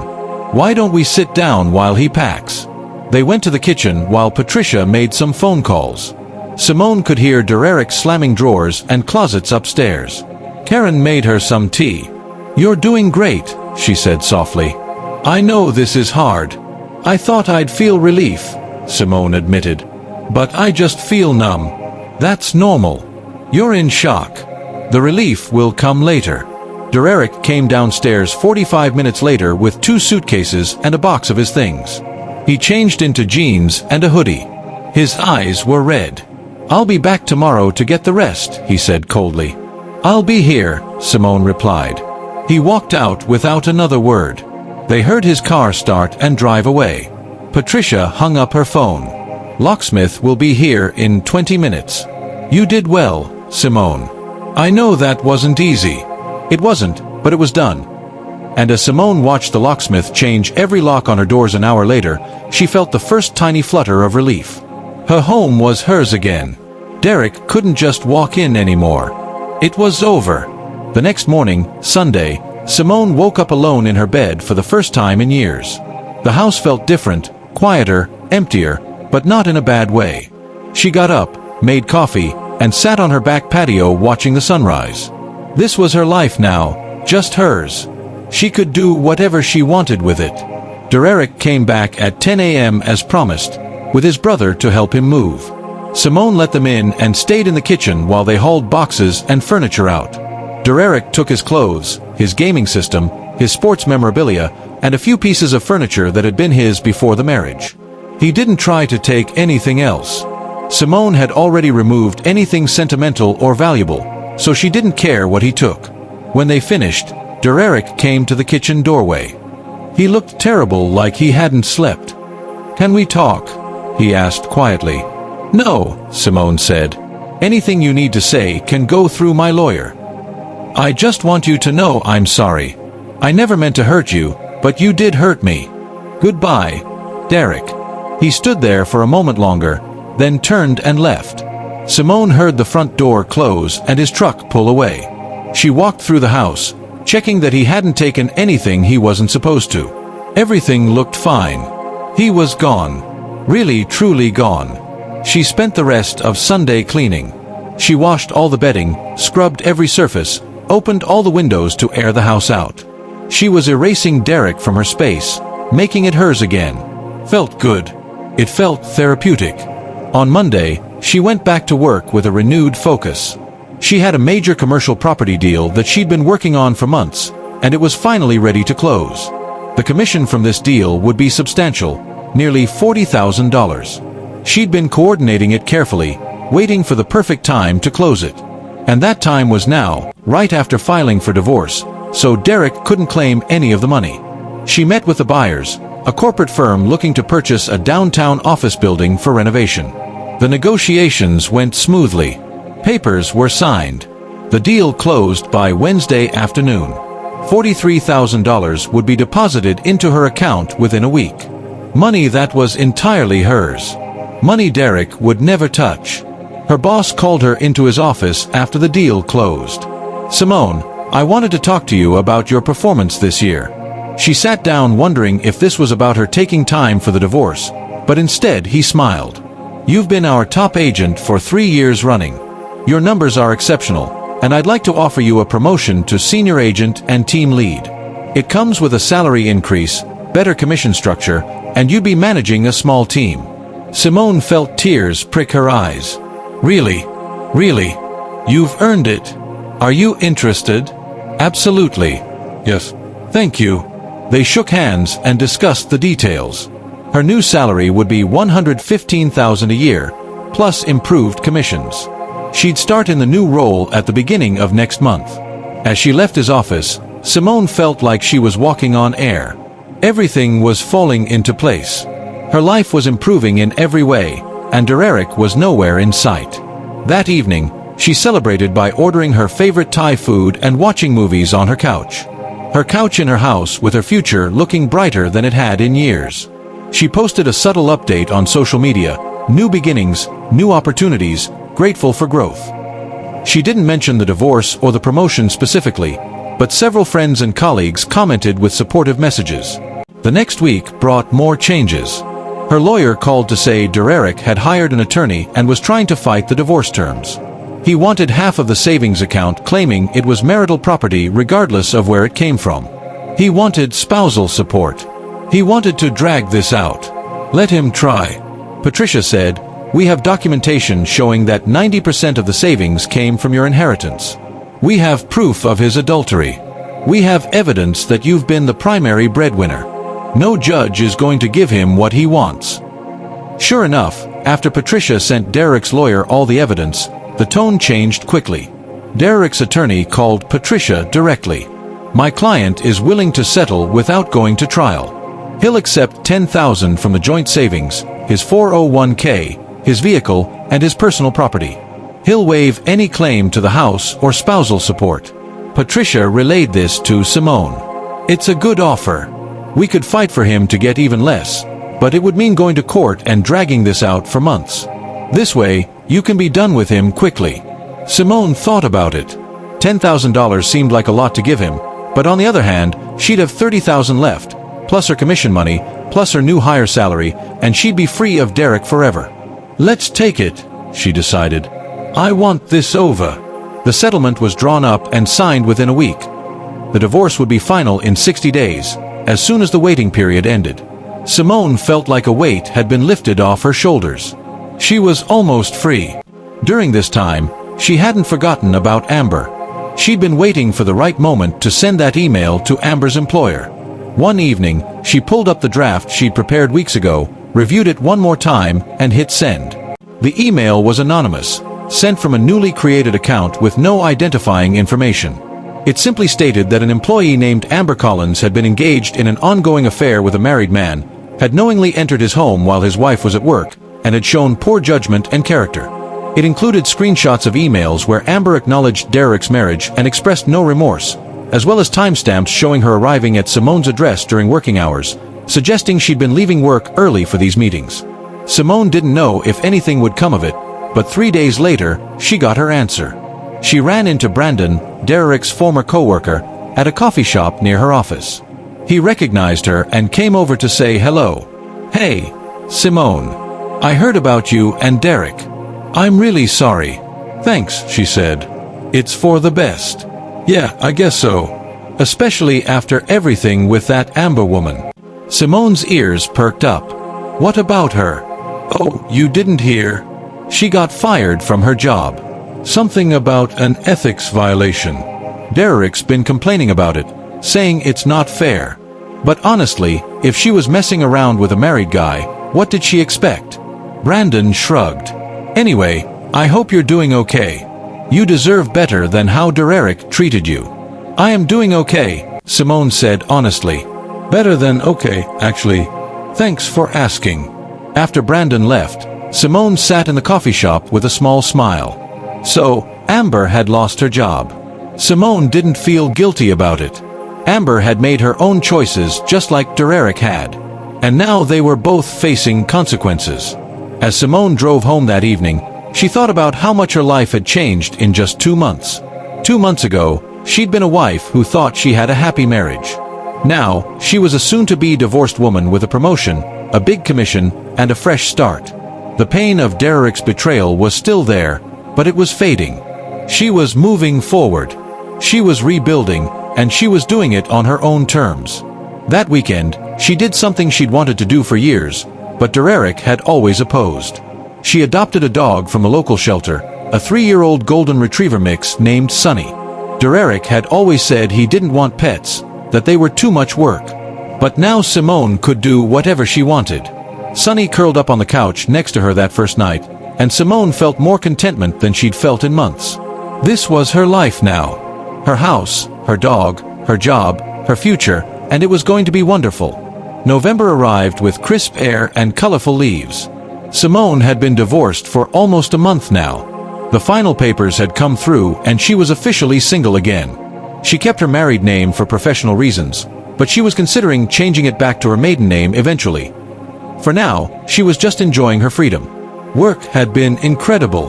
[SPEAKER 1] Why don't we sit down while he packs?" They went to the kitchen while Patricia made some phone calls. Simone could hear Derek slamming drawers and closets upstairs. Karen made her some tea. "You're doing great," she said softly. "I know this is hard. I thought I'd feel relief," Simone admitted. "But I just feel numb. That's normal. You're in shock. The relief will come later." Derek came downstairs 45 minutes later with 2 suitcases and a box of his things. He changed into jeans and a hoodie. His eyes were red. "I'll be back tomorrow to get the rest," he said coldly. "I'll be here," Simone replied. He walked out without another word. They heard his car start and drive away. Patricia hung up her phone. "Locksmith will be here in 20 minutes. You did well, Simone. I know that wasn't easy." It wasn't, but it was done. And as Simone watched the locksmith change every lock on her doors an hour later, she felt the first tiny flutter of relief. Her home was hers again. Derek couldn't just walk in anymore. It was over. The next morning, Sunday, Simone woke up alone in her bed for the first time in years. The house felt different, quieter, emptier, but not in a bad way. She got up, made coffee, and sat on her back patio watching the sunrise. This was her life now, just hers. She could do whatever she wanted with it. Derek came back at 10 a.m. as promised, with his brother to help him move. Simone let them in and stayed in the kitchen while they hauled boxes and furniture out. Derek took his clothes, his gaming system, his sports memorabilia, and a few pieces of furniture that had been his before the marriage. He didn't try to take anything else. Simone had already removed anything sentimental or valuable, so she didn't care what he took. When they finished, Derek came to the kitchen doorway. He looked terrible, like he hadn't slept. "Can we talk?" he asked quietly. "No," Simone said. "Anything you need to say can go through my lawyer. I just want you to know I'm sorry. I never meant to hurt you, but you did hurt me. Goodbye, Derek." He stood there for a moment longer, then turned and left. Simone heard the front door close and his truck pull away. She walked through the house, checking that he hadn't taken anything he wasn't supposed to. Everything looked fine. He was gone. Really, truly gone. She spent the rest of Sunday cleaning. She washed all the bedding, scrubbed every surface, opened all the windows to air the house out. She was erasing Derek from her space, making it hers again. Felt good. It felt therapeutic. On Monday, she went back to work with a renewed focus. She had a major commercial property deal that she'd been working on for months, and it was finally ready to close. The commission from this deal would be substantial, nearly $40,000. She'd been coordinating it carefully, waiting for the perfect time to close it. And that time was now, right after filing for divorce, so Derek couldn't claim any of the money. She met with the buyers, a corporate firm looking to purchase a downtown office building for renovation. The negotiations went smoothly. Papers were signed. The deal closed by Wednesday afternoon. $43,000 would be deposited into her account within a week. Money that was entirely hers. Money Derek would never touch. Her boss called her into his office after the deal closed. "Simone, I wanted to talk to you about your performance this year." She sat down wondering if this was about her taking time for the divorce, but instead he smiled. "You've been our top agent for 3 years running. Your numbers are exceptional, and I'd like to offer you a promotion to senior agent and team lead. It comes with a salary increase, better commission structure, and you'd be managing a small team." Simone felt tears prick her eyes. "Really? Really? You've earned it. Are you interested?" "Absolutely. Yes. Thank you." They shook hands and discussed the details. Her new salary would be $115,000 a year, plus improved commissions. She'd start in the new role at the beginning of next month. As she left his office, Simone felt like she was walking on air. Everything was falling into place. Her life was improving in every way, and Derek was nowhere in sight. That evening, she celebrated by ordering her favorite Thai food and watching movies on her couch. Her couch in her house with her future looking brighter than it had in years. She posted a subtle update on social media: new beginnings, new opportunities, grateful for growth. She didn't mention the divorce or the promotion specifically, but several friends and colleagues commented with supportive messages. The next week brought more changes. Her lawyer called to say Derek had hired an attorney and was trying to fight the divorce terms. He wanted half of the savings account, claiming it was marital property regardless of where it came from. He wanted spousal support. He wanted to drag this out. "Let him try." Patricia said, "We have documentation showing that 90% of the savings came from your inheritance. We have proof of his adultery. We have evidence that you've been the primary breadwinner. No judge is going to give him what he wants." Sure enough, after Patricia sent Derek's lawyer all the evidence, the tone changed quickly. Derek's attorney called Patricia directly. "My client is willing to settle without going to trial. He'll accept $10,000 from the joint savings, his 401k, his vehicle, and his personal property. He'll waive any claim to the house or spousal support." Patricia relayed this to Simone. "It's a good offer. We could fight for him to get even less, but it would mean going to court and dragging this out for months. This way, you can be done with him quickly." Simone thought about it. $10,000 seemed like a lot to give him, but on the other hand, she'd have $30,000 left, plus her commission money, plus her new higher salary, and she'd be free of Derek forever. "Let's take it," she decided. "I want this over." The settlement was drawn up and signed within a week. The divorce would be final in 60 days, as soon as the waiting period ended. Simone felt like a weight had been lifted off her shoulders. She was almost free. During this time, she hadn't forgotten about Amber. She'd been waiting for the right moment to send that email to Amber's employer. One evening, she pulled up the draft she'd prepared weeks ago, reviewed it one more time, and hit send. The email was anonymous, sent from a newly created account with no identifying information. It simply stated that an employee named Amber Collins had been engaged in an ongoing affair with a married man, had knowingly entered his home while his wife was at work, and had shown poor judgment and character. It included screenshots of emails where Amber acknowledged Derek's marriage and expressed no remorse, as well as timestamps showing her arriving at Simone's address during working hours, suggesting she'd been leaving work early for these meetings. Simone didn't know if anything would come of it, but 3 days later, she got her answer. She ran into Brandon, Derek's former co-worker, at a coffee shop near her office. He recognized her and came over to say hello. "Hey, Simone. I heard about you and Derek. I'm really sorry." "Thanks," she said. "It's for the best." "Yeah, I guess so. Especially after everything with that Amber woman." Simone's ears perked up. "What about her?" "Oh, you didn't hear? She got fired from her job. Something about an ethics violation. Derek's been complaining about it, saying it's not fair. But honestly, if she was messing around with a married guy, what did she expect?" Brandon shrugged. "Anyway, I hope you're doing okay. You deserve better than how Derek treated you." "I am doing okay," Simone said honestly. "Better than okay, actually. Thanks for asking." After Brandon left, Simone sat in the coffee shop with a small smile. So, Amber had lost her job. Simone didn't feel guilty about it. Amber had made her own choices just like Derek had. And now they were both facing consequences. As Simone drove home that evening, she thought about how much her life had changed in just 2 months. 2 months ago, she'd been a wife who thought she had a happy marriage. Now, she was a soon-to-be divorced woman with a promotion, a big commission, and a fresh start. The pain of Derek's betrayal was still there, but it was fading. She was moving forward. She was rebuilding, and she was doing it on her own terms. That weekend, she did something she'd wanted to do for years, but Derek had always opposed. She adopted a dog from a local shelter, a 3-year-old golden retriever mix named Sunny. Derek had always said he didn't want pets, that they were too much work. But now Simone could do whatever she wanted. Sunny curled up on the couch next to her that first night, and Simone felt more contentment than she'd felt in months. This was her life now. Her house, her dog, her job, her future, and it was going to be wonderful. November arrived with crisp air and colorful leaves. Simone had been divorced for almost a month now. The final papers had come through and she was officially single again. She kept her married name for professional reasons, but she was considering changing it back to her maiden name eventually. For now, she was just enjoying her freedom. Work had been incredible.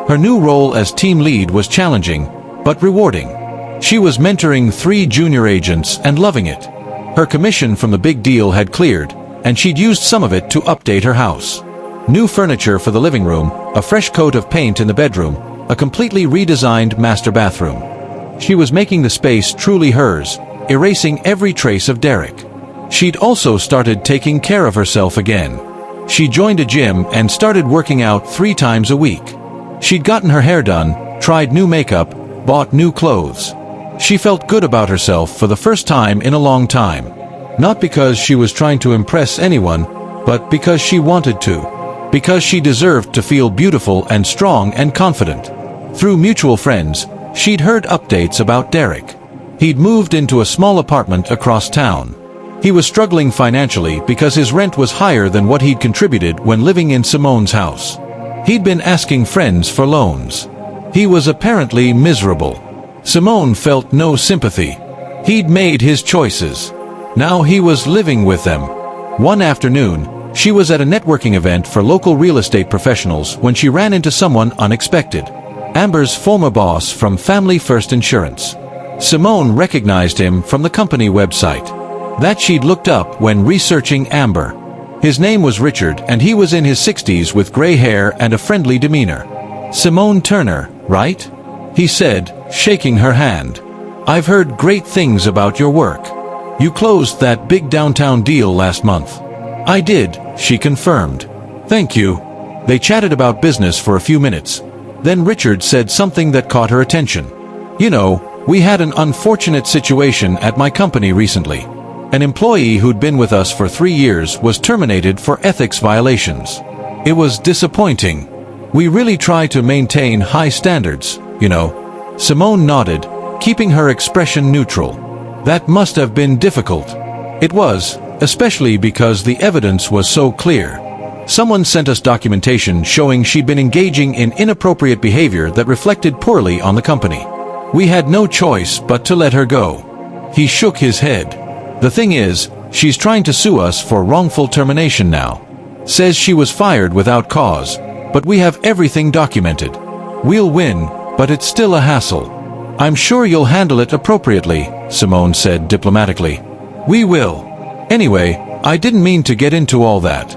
[SPEAKER 1] Her new role as team lead was challenging, but rewarding. She was mentoring 3 junior agents and loving it. Her commission from the big deal had cleared, and she'd used some of it to update her house. New furniture for the living room, a fresh coat of paint in the bedroom, a completely redesigned master bathroom. She was making the space truly hers, erasing every trace of Derek. She'd also started taking care of herself again. She joined a gym and started working out 3 times a week. She'd gotten her hair done, tried new makeup, bought new clothes. She felt good about herself for the first time in a long time. Not because she was trying to impress anyone, but because she wanted to. Because she deserved to feel beautiful and strong and confident. Through mutual friends, she'd heard updates about Derek. He'd moved into a small apartment across town. He was struggling financially because his rent was higher than what he'd contributed when living in Simone's house. He'd been asking friends for loans. He was apparently miserable. Simone felt no sympathy. He'd made his choices. Now he was living with them. One afternoon, she was at a networking event for local real estate professionals when she ran into someone unexpected. Amber's former boss from Family First Insurance. Simone recognized him from the company website. That she'd looked up when researching Amber. His name was Richard and he was in his 60s with gray hair and a friendly demeanor. "Simone Turner, right?" he said, shaking her hand. "I've heard great things about your work. You closed that big downtown deal last month." "I did," she confirmed. "Thank you." They chatted about business for a few minutes. Then Richard said something that caught her attention. "You know, we had an unfortunate situation at my company recently. An employee who'd been with us for 3 years was terminated for ethics violations. It was disappointing. We really try to maintain high standards, you know. Simone nodded, keeping her expression neutral. That must have been difficult. It was, especially because the evidence was so clear. Someone sent us documentation showing she'd been engaging in inappropriate behavior that reflected poorly on the company. We had no choice but to let her go. He shook his head. The thing is, she's trying to sue us for wrongful termination now. Says she was fired without cause, but we have everything documented. We'll win, but it's still a hassle. I'm sure you'll handle it appropriately, Simone said diplomatically. We will. Anyway, I didn't mean to get into all that.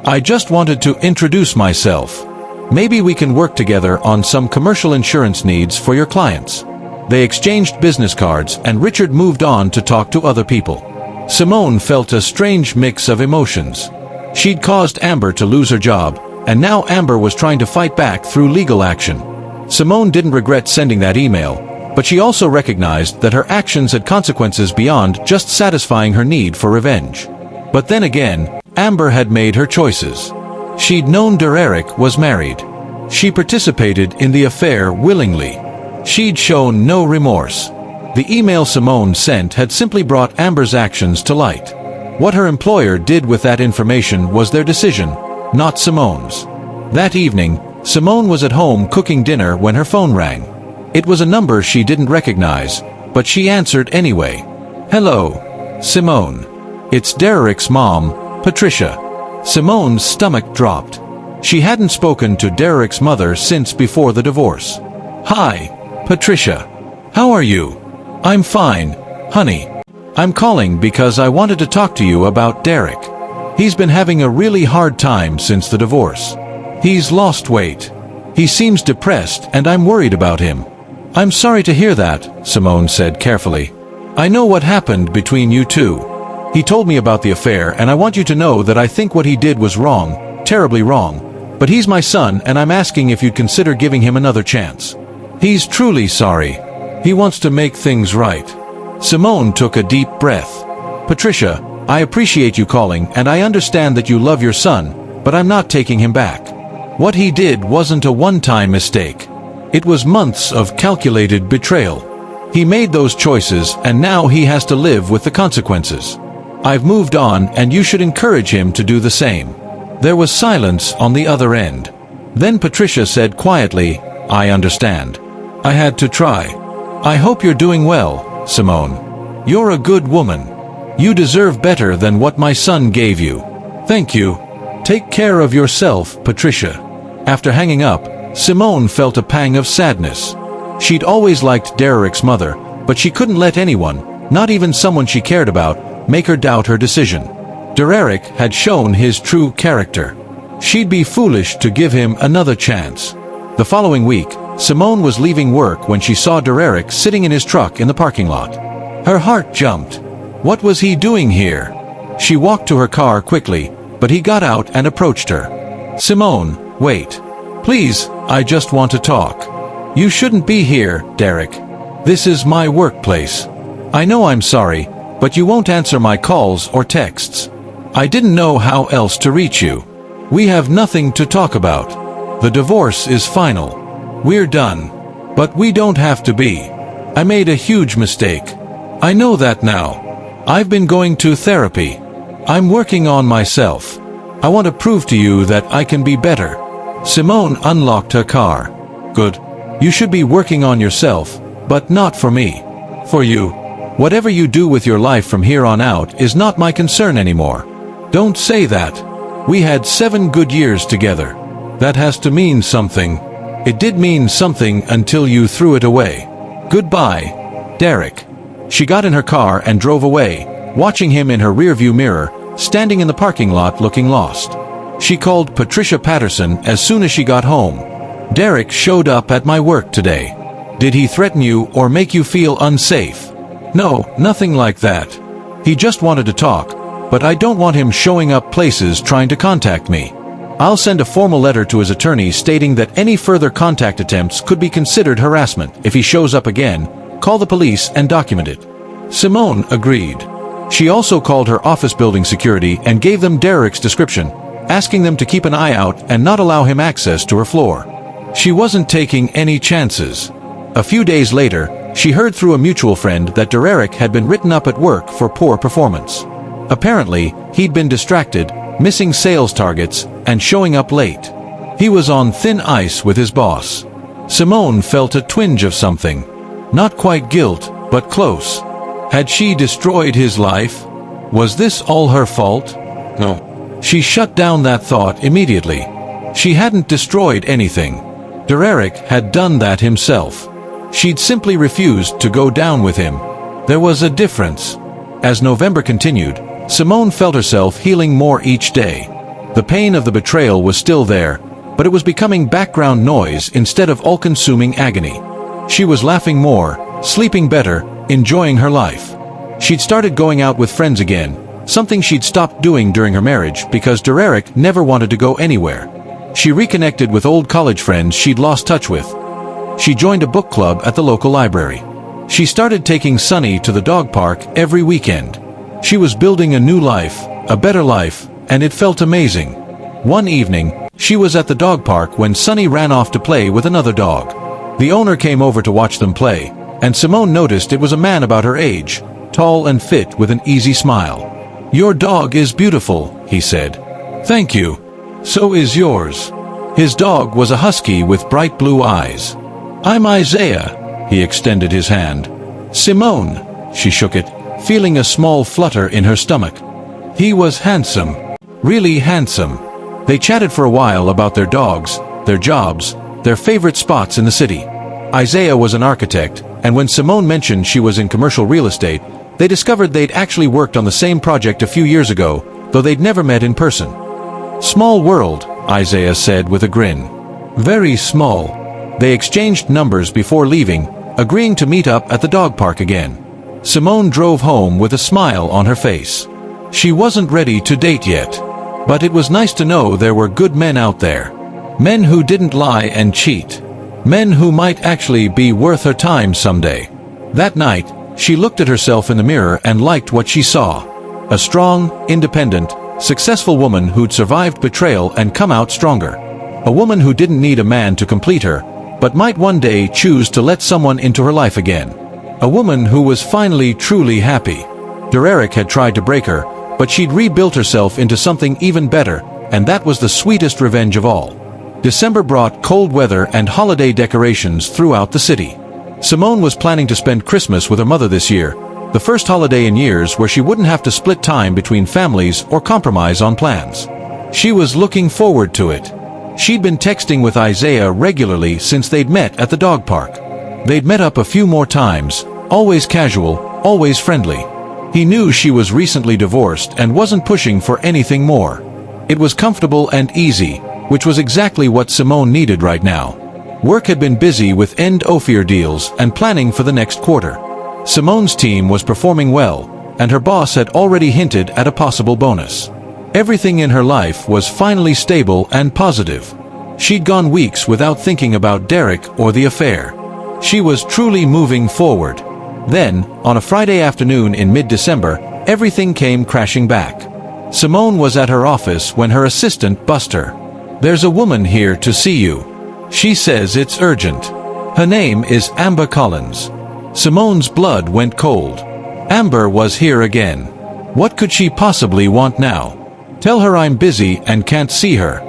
[SPEAKER 1] I just wanted to introduce myself. Maybe we can work together on some commercial insurance needs for your clients. They exchanged business cards and Richard moved on to talk to other people. Simone felt a strange mix of emotions. She'd caused Amber to lose her job, and now Amber was trying to fight back through legal action. Simone didn't regret sending that email, but she also recognized that her actions had consequences beyond just satisfying her need for revenge. But then again, Amber had made her choices. She'd known Derek was married. She participated in the affair willingly. She'd shown no remorse. The email Simone sent had simply brought Amber's actions to light. What her employer did with that information was their decision, not Simone's. That evening, Simone was at home cooking dinner when her phone rang. It was a number she didn't recognize, but she answered anyway. Hello, Simone. It's Derek's mom, Patricia. Simone's stomach dropped. She hadn't spoken to Derek's mother since before the divorce. Hi, Patricia. How are you? I'm fine, honey. I'm calling because I wanted to talk to you about Derek. He's been having a really hard time since the divorce. He's lost weight. He seems depressed and I'm worried about him. I'm sorry to hear that, Simone said carefully. I know what happened between you two. He told me about the affair and I want you to know that I think what he did was wrong, terribly wrong. But he's my son and I'm asking if you'd consider giving him another chance. He's truly sorry. He wants to make things right. Simone took a deep breath. Patricia, I appreciate you calling and I understand that you love your son, but I'm not taking him back. What he did wasn't a one-time mistake. It was months of calculated betrayal. He made those choices and now he has to live with the consequences. I've moved on and you should encourage him to do the same. There was silence on the other end. Then Patricia said quietly, I understand. I had to try. I hope you're doing well, Simone. You're a good woman. You deserve better than what my son gave you. Thank you. Take care of yourself, Patricia. After hanging up, Simone felt a pang of sadness. She'd always liked Derek's mother, but she couldn't let anyone, not even someone she cared about, make her doubt her decision. Derek had shown his true character. She'd be foolish to give him another chance. The following week, Simone was leaving work when she saw Derek sitting in his truck in the parking lot. Her heart jumped. What was he doing here? She walked to her car quickly, but he got out and approached her. Simone, wait. Please, I just want to talk. You shouldn't be here, Derek. This is my workplace. I know I'm sorry, but you won't answer my calls or texts. I didn't know how else to reach you. We have nothing to talk about. The divorce is final. We're done. But we don't have to be. I made a huge mistake. I know that now. I've been going to therapy. I'm working on myself. I want to prove to you that I can be better. Simone unlocked her car. Good. You should be working on yourself, but not for me. For you. Whatever you do with your life from here on out is not my concern anymore. Don't say that. We had 7 good years together. That has to mean something. It did mean something until you threw it away. Goodbye, Derek. She got in her car and drove away, watching him in her rearview mirror, standing in the parking lot looking lost. She called Patricia Patterson as soon as she got home. Derek showed up at my work today. Did he threaten you or make you feel unsafe? No, nothing like that. He just wanted to talk, but I don't want him showing up places trying to contact me. I'll send a formal letter to his attorney stating that any further contact attempts could be considered harassment. If he shows up again, call the police and document it. Simone agreed. She also called her office building security and gave them Derek's description, asking them to keep an eye out and not allow him access to her floor. She wasn't taking any chances. A few days later, she heard through a mutual friend that Derek had been written up at work for poor performance. Apparently, he'd been distracted, missing sales targets, and showing up late. He was on thin ice with his boss. Simone felt a twinge of something. Not quite guilt, but close. Had she destroyed his life? Was this all her fault? No. She shut down that thought immediately. She hadn't destroyed anything. Derek had done that himself. She'd simply refused to go down with him. There was a difference. As November continued, Simone felt herself healing more each day. The pain of the betrayal was still there, but it was becoming background noise instead of all-consuming agony. She was laughing more, sleeping better, enjoying her life. She'd started going out with friends again, something she'd stopped doing during her marriage because Derek never wanted to go anywhere. She reconnected with old college friends she'd lost touch with. She joined a book club at the local library. She started taking Sunny to the dog park every weekend. She was building a new life, a better life, and it felt amazing. One evening, she was at the dog park when Sunny ran off to play with another dog. The owner came over to watch them play, and Simone noticed it was a man about her age, tall and fit with an easy smile. "Your dog is beautiful," he said. "Thank you. So is yours." His dog was a husky with bright blue eyes. "I'm Isaiah." He extended his hand. "Simone." She shook it, feeling a small flutter in her stomach. He was handsome. Really handsome. They chatted for a while about their dogs, their jobs, their favorite spots in the city. Isaiah was an architect, and when Simone mentioned she was in commercial real estate, they discovered they'd actually worked on the same project a few years ago, though they'd never met in person. "Small world," Isaiah said with a grin. "Very small." They exchanged numbers before leaving, agreeing to meet up at the dog park again. Simone drove home with a smile on her face. She wasn't ready to date yet, but it was nice to know there were good men out there. Men who didn't lie and cheat. Men who might actually be worth her time someday. That night, she looked at herself in the mirror and liked what she saw. A strong, independent, successful woman who'd survived betrayal and come out stronger. A woman who didn't need a man to complete her, but might one day choose to let someone into her life again. A woman who was finally truly happy. Derek had tried to break her, but she'd rebuilt herself into something even better, and that was the sweetest revenge of all. December brought cold weather and holiday decorations throughout the city. Simone was planning to spend Christmas with her mother this year, the first holiday in years where she wouldn't have to split time between families or compromise on plans. She was looking forward to it. She'd been texting with Isaiah regularly since they'd met at the dog park. They'd met up a few more times, always casual, always friendly. He knew she was recently divorced and wasn't pushing for anything more. It was comfortable and easy, which was exactly what Simone needed right now. Work had been busy with end-of-year deals and planning for the next quarter. Simone's team was performing well, and her boss had already hinted at a possible bonus. Everything in her life was finally stable and positive. She'd gone weeks without thinking about Derek or the affair. She was truly moving forward. Then, on a Friday afternoon in mid-December, everything came crashing back. Simone was at her office when her assistant buzzed her. "There's a woman here to see you. She says it's urgent." Her name is Amber Collins. Simone's blood went cold. Amber was here again. What could she possibly want now? "Tell her I'm busy and can't see her."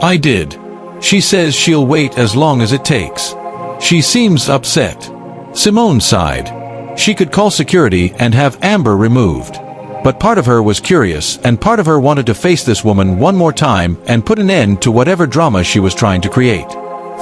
[SPEAKER 1] I did. She says she'll wait as long as it takes. She seems upset. Simone sighed. She could call security and have Amber removed. But part of her was curious, and part of her wanted to face this woman one more time and put an end to whatever drama she was trying to create.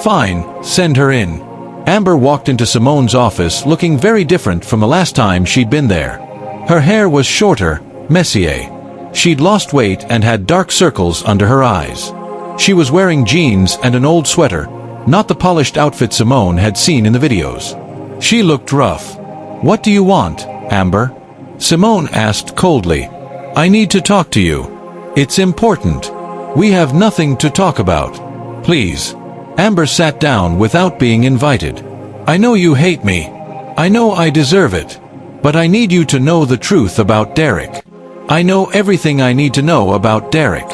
[SPEAKER 1] "Fine, send her in." Amber walked into Simone's office looking very different from the last time she'd been there. Her hair was shorter, messier. She'd lost weight and had dark circles under her eyes. She was wearing jeans and an old sweater, not the polished outfit Simone had seen in the videos. She looked rough. "What do you want, Amber?" Simone asked coldly. "I need to talk to you. It's important. We have nothing to talk about. Please." Amber sat down without being invited. "I know you hate me. I know I deserve it. But I need you to know the truth about Derek. I know everything I need to know about Derek."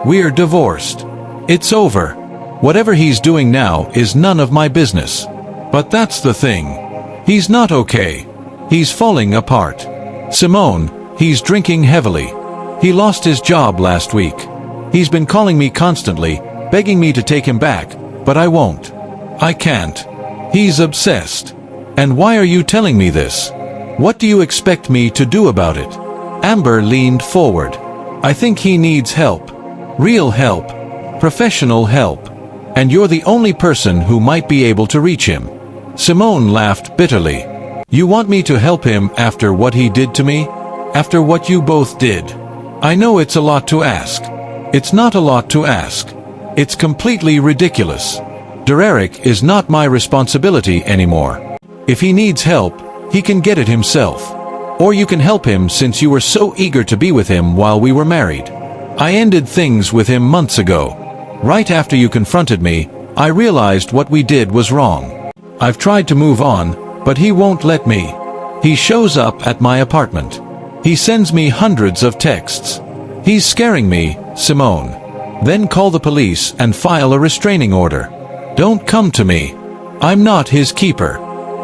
[SPEAKER 1] We're divorced. It's over. Whatever he's doing now is none of my business. But that's the thing. He's not okay. He's falling apart. Simone, he's drinking heavily. He lost his job last week. He's been calling me constantly, begging me to take him back, but I won't. I can't. He's obsessed. And why are you telling me this? What do you expect me to do about it? Amber leaned forward. I think he needs help. Real help. Professional help. And you're the only person who might be able to reach him. Simone laughed bitterly. You want me to help him after what he did to me? After what you both did? I know it's a lot to ask. It's not a lot to ask. It's completely ridiculous. Derek is not my responsibility anymore. If he needs help, he can get it himself. Or you can help him since you were so eager to be with him while we were married. I ended things with him months ago. Right after you confronted me, I realized what we did was wrong. I've tried to move on, but he won't let me. He shows up at my apartment. He sends me hundreds of texts. He's scaring me, Simone. Then call the police and file a restraining order. Don't come to me. I'm not his keeper.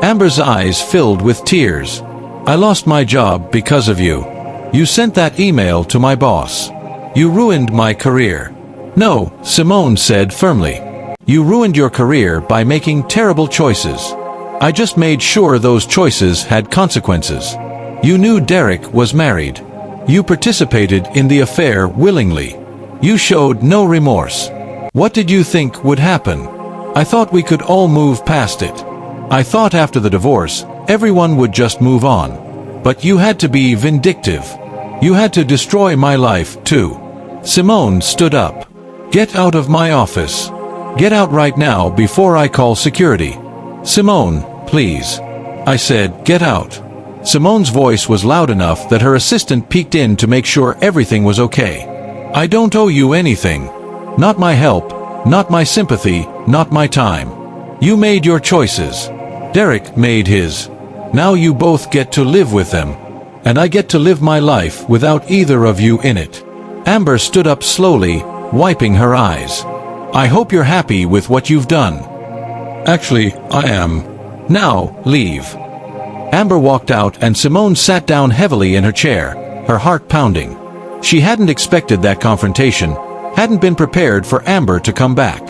[SPEAKER 1] Amber's eyes filled with tears. I lost my job because of you. You sent that email to my boss. You ruined my career. No, Simone said firmly. You ruined your career by making terrible choices. I just made sure those choices had consequences. You knew Derek was married. You participated in the affair willingly. You showed no remorse. What did you think would happen? I thought we could all move past it. I thought after the divorce, everyone would just move on. But you had to be vindictive. You had to destroy my life, too. Simone stood up. Get out of my office. Get out right now before I call security. Simone, please. I said, get out. Simone's voice was loud enough that her assistant peeked in to make sure everything was okay. I don't owe you anything. Not my help, not my sympathy, not my time. You made your choices. Derek made his. Now you both get to live with them. And I get to live my life without either of you in it. Amber stood up slowly, wiping her eyes. I hope you're happy with what you've done. Actually, I am. Now, leave. Amber walked out and Simone sat down heavily in her chair, her heart pounding. She hadn't expected that confrontation, hadn't been prepared for Amber to come back.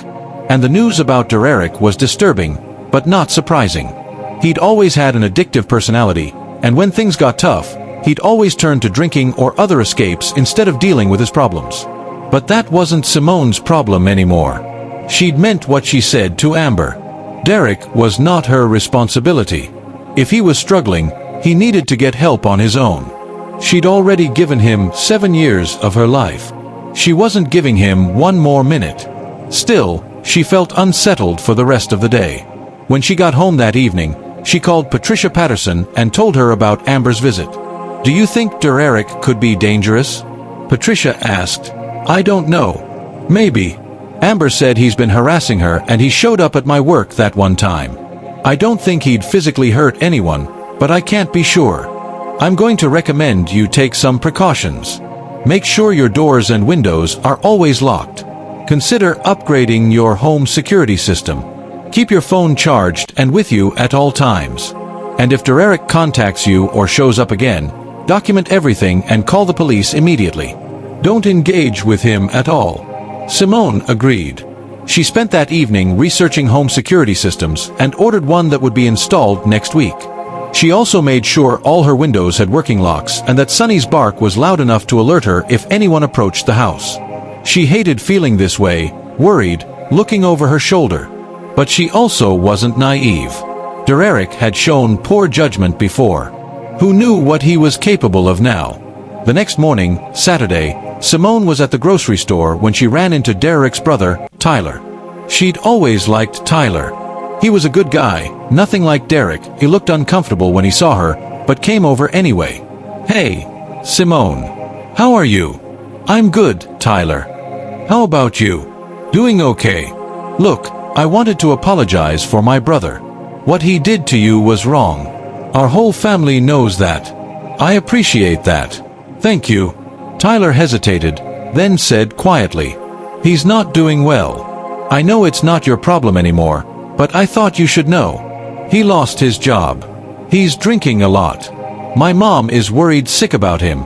[SPEAKER 1] And the news about Derek was disturbing, but not surprising. He'd always had an addictive personality, and when things got tough, he'd always turn to drinking or other escapes instead of dealing with his problems. But that wasn't Simone's problem anymore. She'd meant what she said to Amber. Derek was not her responsibility. If he was struggling, he needed to get help on his own. She'd already given him 7 years of her life. She wasn't giving him one more minute. Still, she felt unsettled for the rest of the day. When she got home that evening, she called Patricia Patterson and told her about Amber's visit. Do you think Derek could be dangerous? Patricia asked. I don't know. Maybe. Amber said he's been harassing her and he showed up at my work that one time. I don't think he'd physically hurt anyone, but I can't be sure. I'm going to recommend you take some precautions. Make sure your doors and windows are always locked. Consider upgrading your home security system. Keep your phone charged and with you at all times. And if Derek contacts you or shows up again, document everything and call the police immediately. Don't engage with him at all. Simone agreed. She spent that evening researching home security systems and ordered one that would be installed next week. She also made sure all her windows had working locks and that Sunny's bark was loud enough to alert her if anyone approached the house. She hated feeling this way, worried, looking over her shoulder. But she also wasn't naive. Derek had shown poor judgment before. Who knew what he was capable of now? The next morning, Saturday, Simone was at the grocery store when she ran into Derek's brother, Tyler. She'd always liked Tyler. He was a good guy, nothing like Derek. He looked uncomfortable when he saw her, but came over anyway. Hey, Simone. How are you? I'm good, Tyler. How about you? Doing okay. Look, I wanted to apologize for my brother. What he did to you was wrong. Our whole family knows that. I appreciate that. Thank you. Tyler hesitated, then said quietly, "He's not doing well. I know it's not your problem anymore, but I thought you should know. He lost his job. He's drinking a lot. My mom is worried sick about him.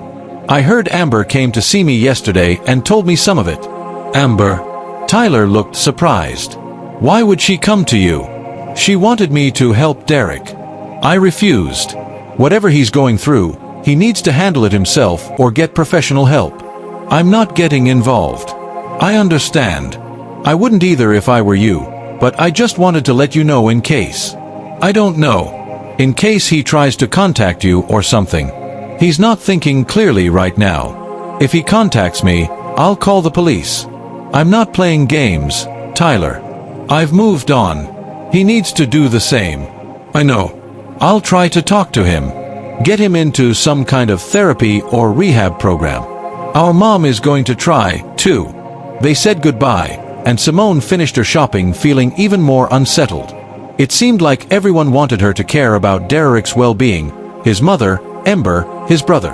[SPEAKER 1] I heard Amber came to see me yesterday and told me some of it." "Amber?" Tyler looked surprised. "Why would she come to you?" "She wanted me to help Derek. I refused. Whatever he's going through, he needs to handle it himself or get professional help. I'm not getting involved." "I understand. I wouldn't either if I were you, but I just wanted to let you know in case." "I don't know. In case he tries to contact you or something. He's not thinking clearly right now. If he contacts me, I'll call the police. I'm not playing games, Tyler. I've moved on. He needs to do the same." "I know. I'll try to talk to him. Get him into some kind of therapy or rehab program. Our mom is going to try, too." They said goodbye, and Simone finished her shopping feeling even more unsettled. It seemed like everyone wanted her to care about Derek's well-being, his mother, Amber, his brother.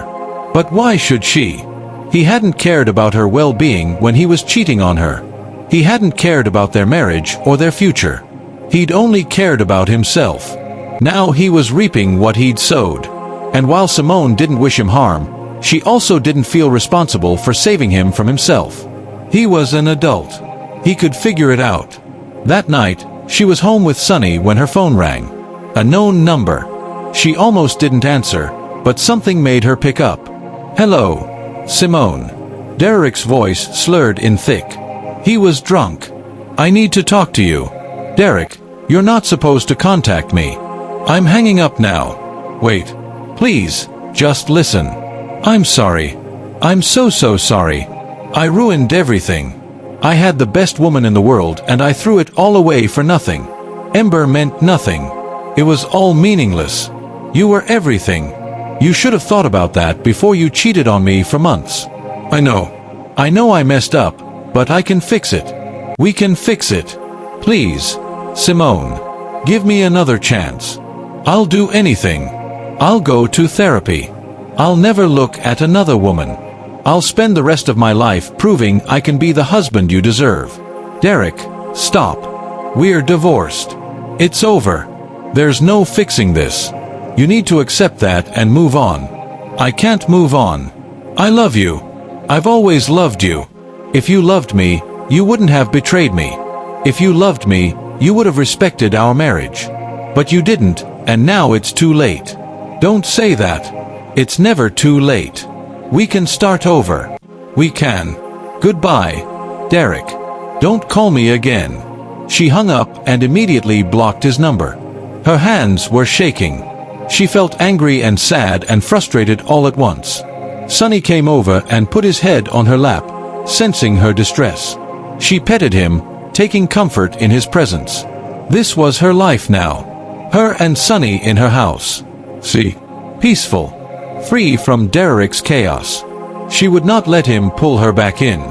[SPEAKER 1] But why should she? He hadn't cared about her well-being when he was cheating on her. He hadn't cared about their marriage or their future. He'd only cared about himself. Now he was reaping what he'd sowed. And while Simone didn't wish him harm, she also didn't feel responsible for saving him from himself. He was an adult. He could figure it out. That night, she was home with Sunny when her phone rang. A known number. She almost didn't answer, but something made her pick up. "Hello, Simone." Derek's voice slurred in thick. He was drunk. "I need to talk to you." "Derek, you're not supposed to contact me. I'm hanging up now." "Wait. Please, just listen." "I'm sorry. I'm so sorry. I ruined everything. I had the best woman in the world and I threw it all away for nothing. Amber meant nothing. It was all meaningless. You were everything. You should have thought about that before you cheated on me for months." "I know. I know I messed up, but I can fix it. We can fix it. Please, Simone. Give me another chance. I'll do anything. I'll go to therapy. I'll never look at another woman. I'll spend the rest of my life proving I can be the husband you deserve." "Derek, stop. We're divorced. It's over. There's no fixing this. You need to accept that and move on." "I can't move on. I love you. I've always loved you. If you loved me, you wouldn't have betrayed me. If you loved me, you would have respected our marriage. But you didn't, and now it's too late." "Don't say that. It's never too late. We can start over. We can. Goodbye, Derek. Don't call me again." She hung up and immediately blocked his number. Her hands were shaking. She felt angry and sad and frustrated all at once. Sunny came over and put his head on her lap, sensing her distress. She petted him, taking comfort in his presence. This was her life now. Her and Sunny in her house. See? Peaceful. Free from Derek's chaos. She would not let him pull her back in.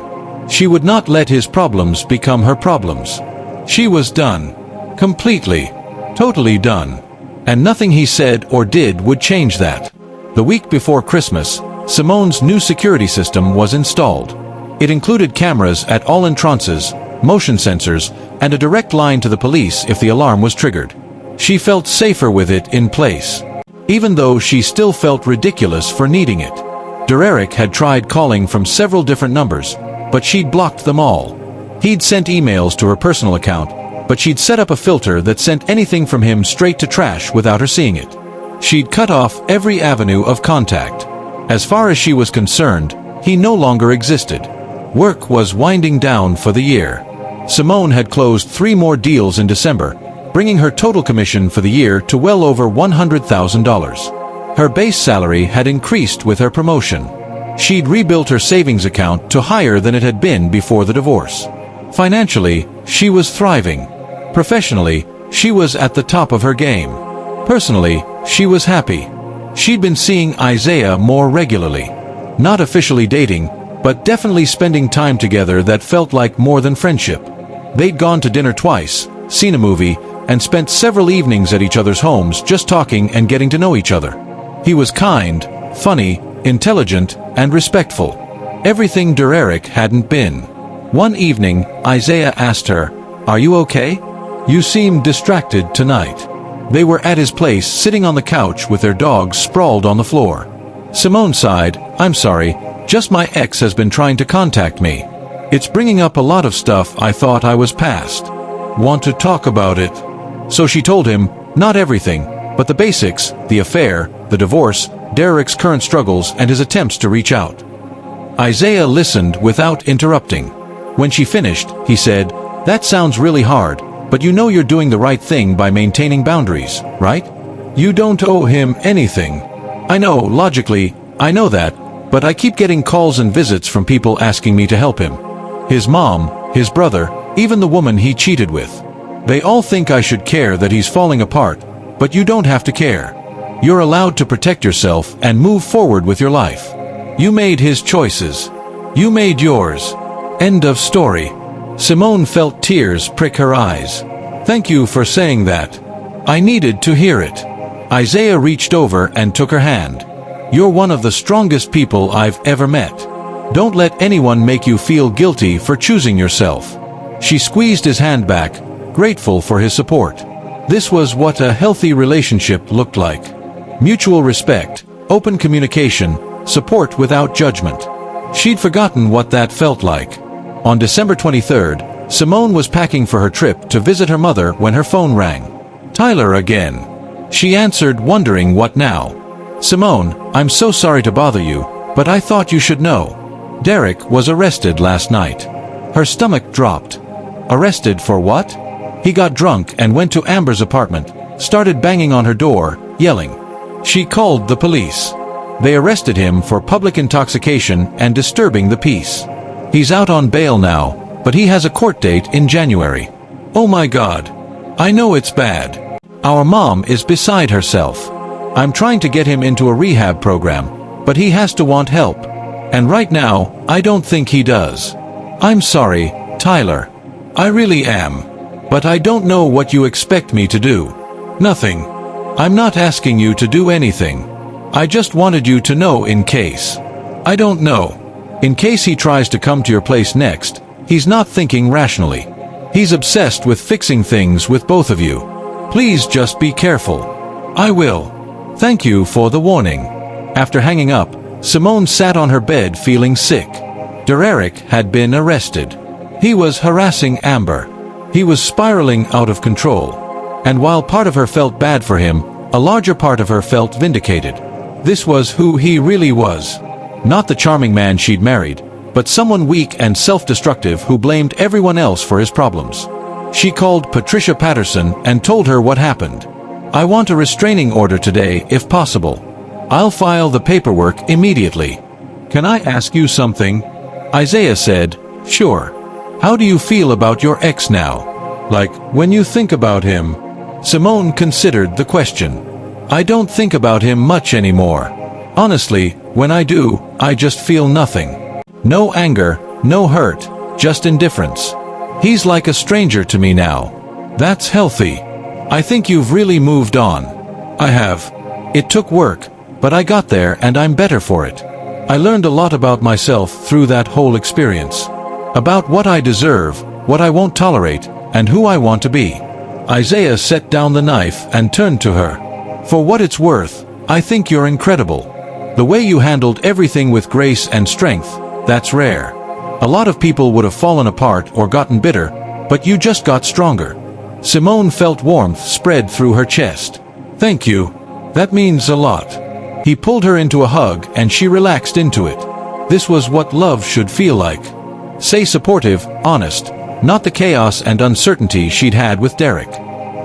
[SPEAKER 1] She would not let his problems become her problems. She was done. Completely. Totally done. And nothing he said or did would change that. The week before Christmas, Simone's new security system was installed. It included cameras at all entrances, motion sensors, and a direct line to the police if the alarm was triggered. She felt safer with it in place, even though she still felt ridiculous for needing it. Derek had tried calling from several different numbers, but she'd blocked them all. He'd sent emails to her personal account, but she'd set up a filter that sent anything from him straight to trash without her seeing it. She'd cut off every avenue of contact. As far as she was concerned, he no longer existed. Work was winding down for the year. Simone had closed 3 more deals in December, bringing her total commission for the year to well over $100,000. Her base salary had increased with her promotion. She'd rebuilt her savings account to higher than it had been before the divorce. Financially, she was thriving. Professionally, she was at the top of her game. Personally, she was happy. She'd been seeing Isaiah more regularly. Not officially dating, but definitely spending time together that felt like more than friendship. They'd gone to dinner twice, seen a movie, and spent several evenings at each other's homes just talking and getting to know each other. He was kind, funny, intelligent, and respectful. Everything Derek hadn't been. One evening, Isaiah asked her, "Are you okay? You seem distracted tonight." They were at his place sitting on the couch with their dogs sprawled on the floor. Simone sighed, "I'm sorry, just my ex has been trying to contact me. It's bringing up a lot of stuff I thought I was past. Want to talk about it?" So she told him, not everything, but the basics, the affair, the divorce, Derek's current struggles and his attempts to reach out. Isaiah listened without interrupting. When she finished, he said, "That sounds really hard, but you know you're doing the right thing by maintaining boundaries, right? You don't owe him anything." "I know, logically, I know that, but I keep getting calls and visits from people asking me to help him. His mom, his brother, even the woman he cheated with. They all think I should care that he's falling apart, but you don't have to care. You're allowed to protect yourself and move forward with your life. You made his choices. You made yours. End of story." Simone felt tears prick her eyes. "Thank you for saying that. I needed to hear it." Isaiah reached over and took her hand. "You're one of the strongest people I've ever met. Don't let anyone make you feel guilty for choosing yourself." She squeezed his hand back, grateful for his support. This was what a healthy relationship looked like. Mutual respect, open communication, support without judgment. She'd forgotten what that felt like. On December 23rd, Simone was packing for her trip to visit her mother when her phone rang. "Tyler again." She answered, wondering what now. "Simone, I'm so sorry to bother you, but I thought you should know. Derek was arrested last night." Her stomach dropped. Arrested for what? He got drunk and went to Amber's apartment, started banging on her door, yelling. She called the police. They arrested him for public intoxication and disturbing the peace. He's out on bail now, but he has a court date in January. Oh my God. I know it's bad. Our mom is beside herself. I'm trying to get him into a rehab program, but he has to want help. And right now, I don't think he does. I'm sorry, Tyler. I really am. But I don't know what you expect me to do. Nothing. I'm not asking you to do anything. I just wanted you to know in case. I don't know. In case he tries to come to your place next, he's not thinking rationally. He's obsessed with fixing things with both of you. Please just be careful. I will. Thank you for the warning. After hanging up, Simone sat on her bed feeling sick. Derek had been arrested. He was harassing Amber. He was spiraling out of control. And while part of her felt bad for him, a larger part of her felt vindicated. This was who he really was. Not the charming man she'd married, but someone weak and self-destructive who blamed everyone else for his problems. She called Patricia Patterson and told her what happened. I want a restraining order today, if possible. I'll file the paperwork immediately. Can I ask you something? Isaiah said, sure. How do you feel about your ex now? Like, when you think about him? Simone considered the question. I don't think about him much anymore. Honestly, when I do, I just feel nothing. No anger, no hurt, just indifference. He's like a stranger to me now. That's healthy. I think you've really moved on. I have. It took work, but I got there and I'm better for it. I learned a lot about myself through that whole experience. About what I deserve, what I won't tolerate, and who I want to be. Isaiah set down the knife and turned to her. For what it's worth, I think you're incredible. The way you handled everything with grace and strength, that's rare. A lot of people would have fallen apart or gotten bitter, but you just got stronger. Simone felt warmth spread through her chest. Thank you. That means a lot. He pulled her into a hug and she relaxed into it. This was what love should feel like. Say supportive, honest, not the chaos and uncertainty she'd had with Derek.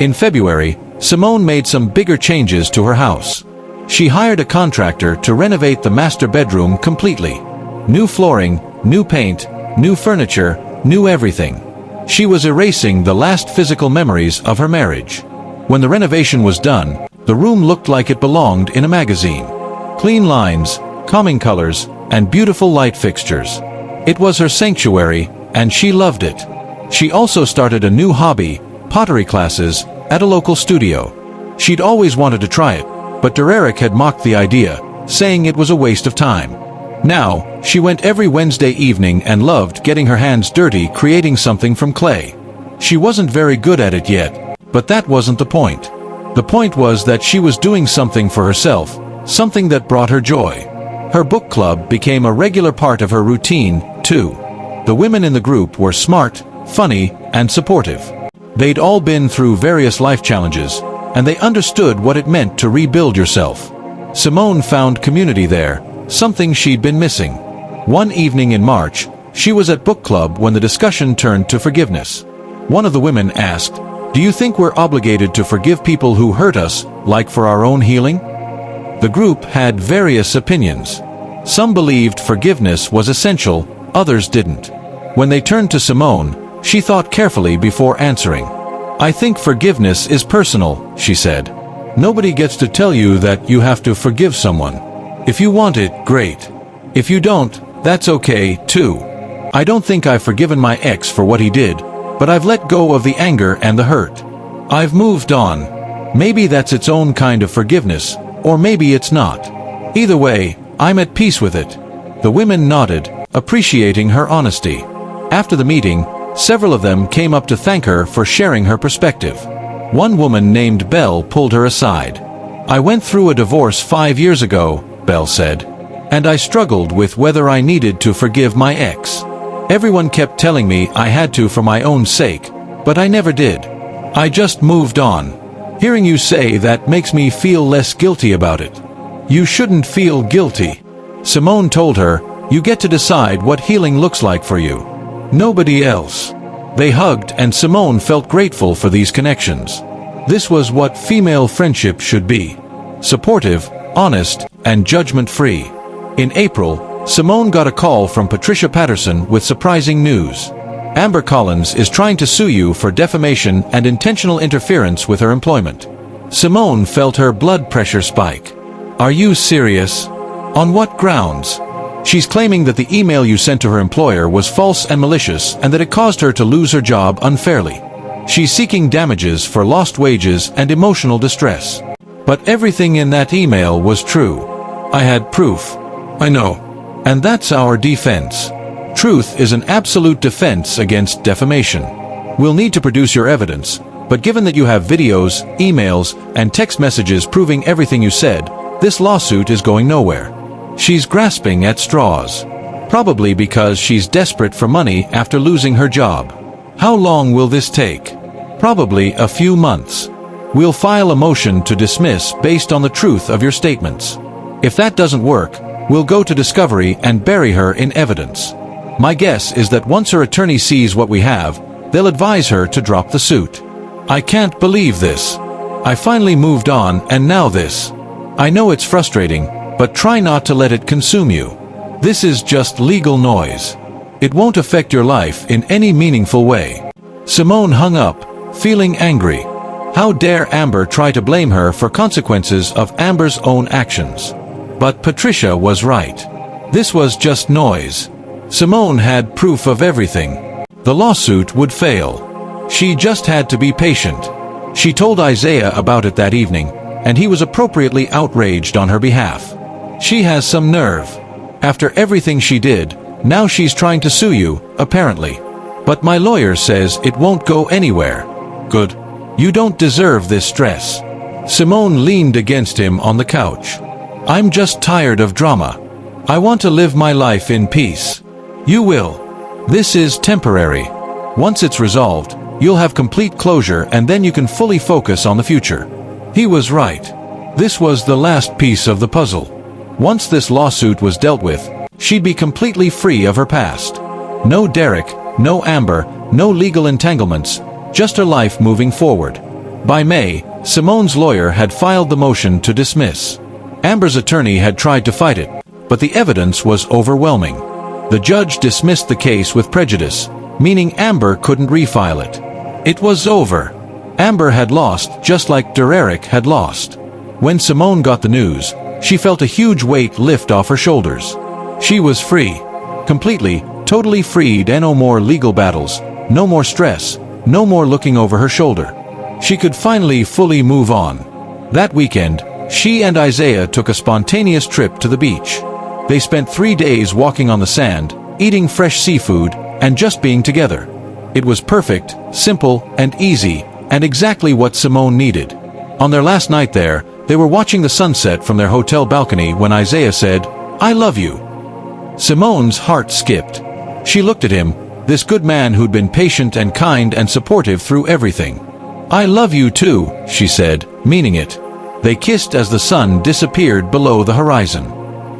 [SPEAKER 1] In February, Simone made some bigger changes to her house. She hired a contractor to renovate the master bedroom completely. New flooring, new paint, new furniture, new everything. She was erasing the last physical memories of her marriage. When the renovation was done, the room looked like it belonged in a magazine. Clean lines, calming colors, and beautiful light fixtures. It was her sanctuary, and she loved it. She also started a new hobby, pottery classes, at a local studio. She'd always wanted to try it, but Derek had mocked the idea, saying it was a waste of time. Now, she went every Wednesday evening and loved getting her hands dirty creating something from clay. She wasn't very good at it yet, but that wasn't the point. The point was that she was doing something for herself, something that brought her joy. Her book club became a regular part of her routine, too. The women in the group were smart, funny, and supportive. They'd all been through various life challenges, and they understood what it meant to rebuild yourself. Simone found community there, something she'd been missing. One evening in March, she was at book club when the discussion turned to forgiveness. One of the women asked, "Do you think we're obligated to forgive people who hurt us, like for our own healing?" The group had various opinions. Some believed forgiveness was essential, others didn't. When they turned to Simone, she thought carefully before answering. "I think forgiveness is personal," she said. "Nobody gets to tell you that you have to forgive someone. If you want it, great. If you don't, that's okay, too. I don't think I've forgiven my ex for what he did, but I've let go of the anger and the hurt. I've moved on. Maybe that's its own kind of forgiveness, or maybe it's not. Either way, I'm at peace with it." The women nodded, appreciating her honesty. After the meeting, several of them came up to thank her for sharing her perspective. One woman named Belle pulled her aside. "I went through a divorce 5 years ago," Belle said, "and I struggled with whether I needed to forgive my ex. Everyone kept telling me I had to for my own sake, but I never did. I just moved on. Hearing you say that makes me feel less guilty about it." "You shouldn't feel guilty," Simone told her. "You get to decide what healing looks like for you. Nobody else." They hugged and Simone felt grateful for these connections. This was what female friendship should be. Supportive, honest, and judgment-free. In April, Simone got a call from Patricia Patterson with surprising news. "Amber Collins is trying to sue you for defamation and intentional interference with her employment." Simone felt her blood pressure spike. "Are you serious? On what grounds?" "She's claiming that the email you sent to her employer was false and malicious and that it caused her to lose her job unfairly. She's seeking damages for lost wages and emotional distress." "But everything in that email was true. I had proof." "I know. And that's our defense. Truth is an absolute defense against defamation. We'll need to produce your evidence, but given that you have videos, emails, and text messages proving everything you said, this lawsuit is going nowhere." She's grasping at straws. Probably because she's desperate for money after losing her job. "How long will this take?" "Probably a few months. We'll file a motion to dismiss based on the truth of your statements. If that doesn't work, we'll go to discovery and bury her in evidence. My guess is that once her attorney sees what we have, they'll advise her to drop the suit." "I can't believe this. I finally moved on and now this. I know it's frustrating, but try not to let it consume you. This is just legal noise. It won't affect your life in any meaningful way." Simone hung up, feeling angry. How dare Amber try to blame her for consequences of Amber's own actions? But Patricia was right. This was just noise. Simone had proof of everything. The lawsuit would fail. She just had to be patient. She told Isaiah about it that evening, and he was appropriately outraged on her behalf. "She has some nerve. After everything she did, now she's trying to sue you, apparently. But my lawyer says it won't go anywhere." "Good. You don't deserve this stress." Simone leaned against him on the couch. "I'm just tired of drama. I want to live my life in peace." "You will. This is temporary. Once it's resolved, you'll have complete closure and then you can fully focus on the future." He was right. This was the last piece of the puzzle. Once this lawsuit was dealt with, she'd be completely free of her past. No Derek, no Amber, no legal entanglements, just her life moving forward. By May, Simone's lawyer had filed the motion to dismiss. Amber's attorney had tried to fight it, but the evidence was overwhelming. The judge dismissed the case with prejudice, meaning Amber couldn't refile it. It was over. Amber had lost just like Derek had lost. When Simone got the news, she felt a huge weight lift off her shoulders. She was free. Completely, totally freed, and no more legal battles, no more stress, no more looking over her shoulder. She could finally fully move on. That weekend, she and Isaiah took a spontaneous trip to the beach. They spent 3 days walking on the sand, eating fresh seafood, and just being together. It was perfect, simple, and easy, and exactly what Simone needed. On their last night there, they were watching the sunset from their hotel balcony when Isaiah said, "I love you." Simone's heart skipped. She looked at him, this good man who'd been patient and kind and supportive through everything. "I love you too," she said, meaning it. They kissed as the sun disappeared below the horizon.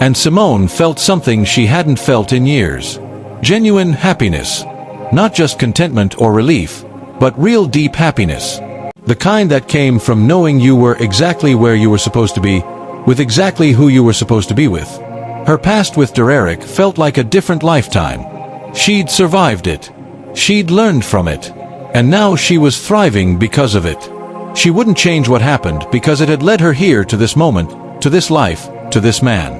[SPEAKER 1] And Simone felt something she hadn't felt in years. Genuine happiness. Not just contentment or relief, but real deep happiness. The kind that came from knowing you were exactly where you were supposed to be, with exactly who you were supposed to be with. Her past with Derek felt like a different lifetime. She'd survived it. She'd learned from it. And now she was thriving because of it. She wouldn't change what happened because it had led her here to this moment, to this life, to this man.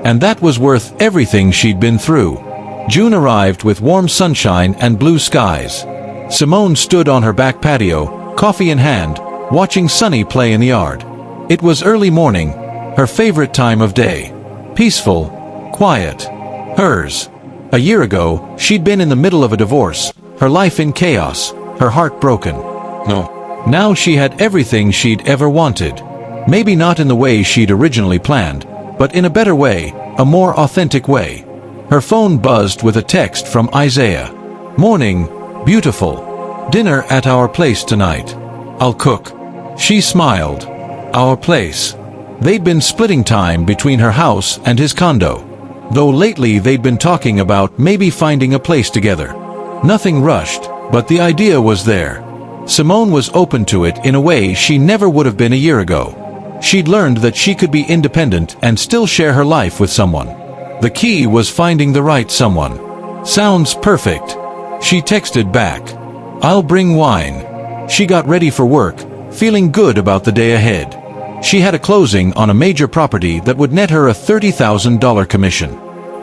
[SPEAKER 1] And that was worth everything she'd been through. June arrived with warm sunshine and blue skies. Simone stood on her back patio, coffee in hand, watching Sunny play in the yard. It was early morning, her favorite time of day. Peaceful, quiet. Hers. A year ago, she'd been in the middle of a divorce, her life in chaos, her heart broken. No. Now she had everything she'd ever wanted. Maybe not in the way she'd originally planned, but in a better way, a more authentic way. Her phone buzzed with a text from Isaiah. "Morning, beautiful. Dinner at our place tonight. I'll cook." She smiled. Our place. They'd been splitting time between her house and his condo. Though lately they'd been talking about maybe finding a place together. Nothing rushed, but the idea was there. Simone was open to it in a way she never would have been a year ago. She'd learned that she could be independent and still share her life with someone. The key was finding the right someone. "Sounds perfect." She texted back. "I'll bring wine." She got ready for work, feeling good about the day ahead. She had a closing on a major property that would net her a $30,000 commission.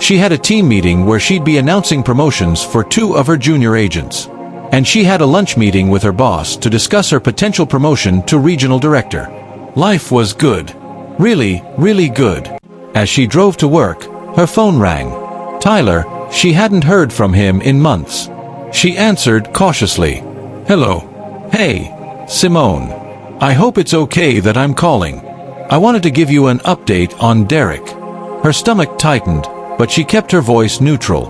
[SPEAKER 1] She had a team meeting where she'd be announcing promotions for 2 of her junior agents. And she had a lunch meeting with her boss to discuss her potential promotion to regional director. Life was good. Really, really good. As she drove to work, her phone rang. Tyler, she hadn't heard from him in months. She answered cautiously. "Hello." "Hey, Simone. I hope it's okay that I'm calling. I wanted to give you an update on Derek." Her stomach tightened, but she kept her voice neutral.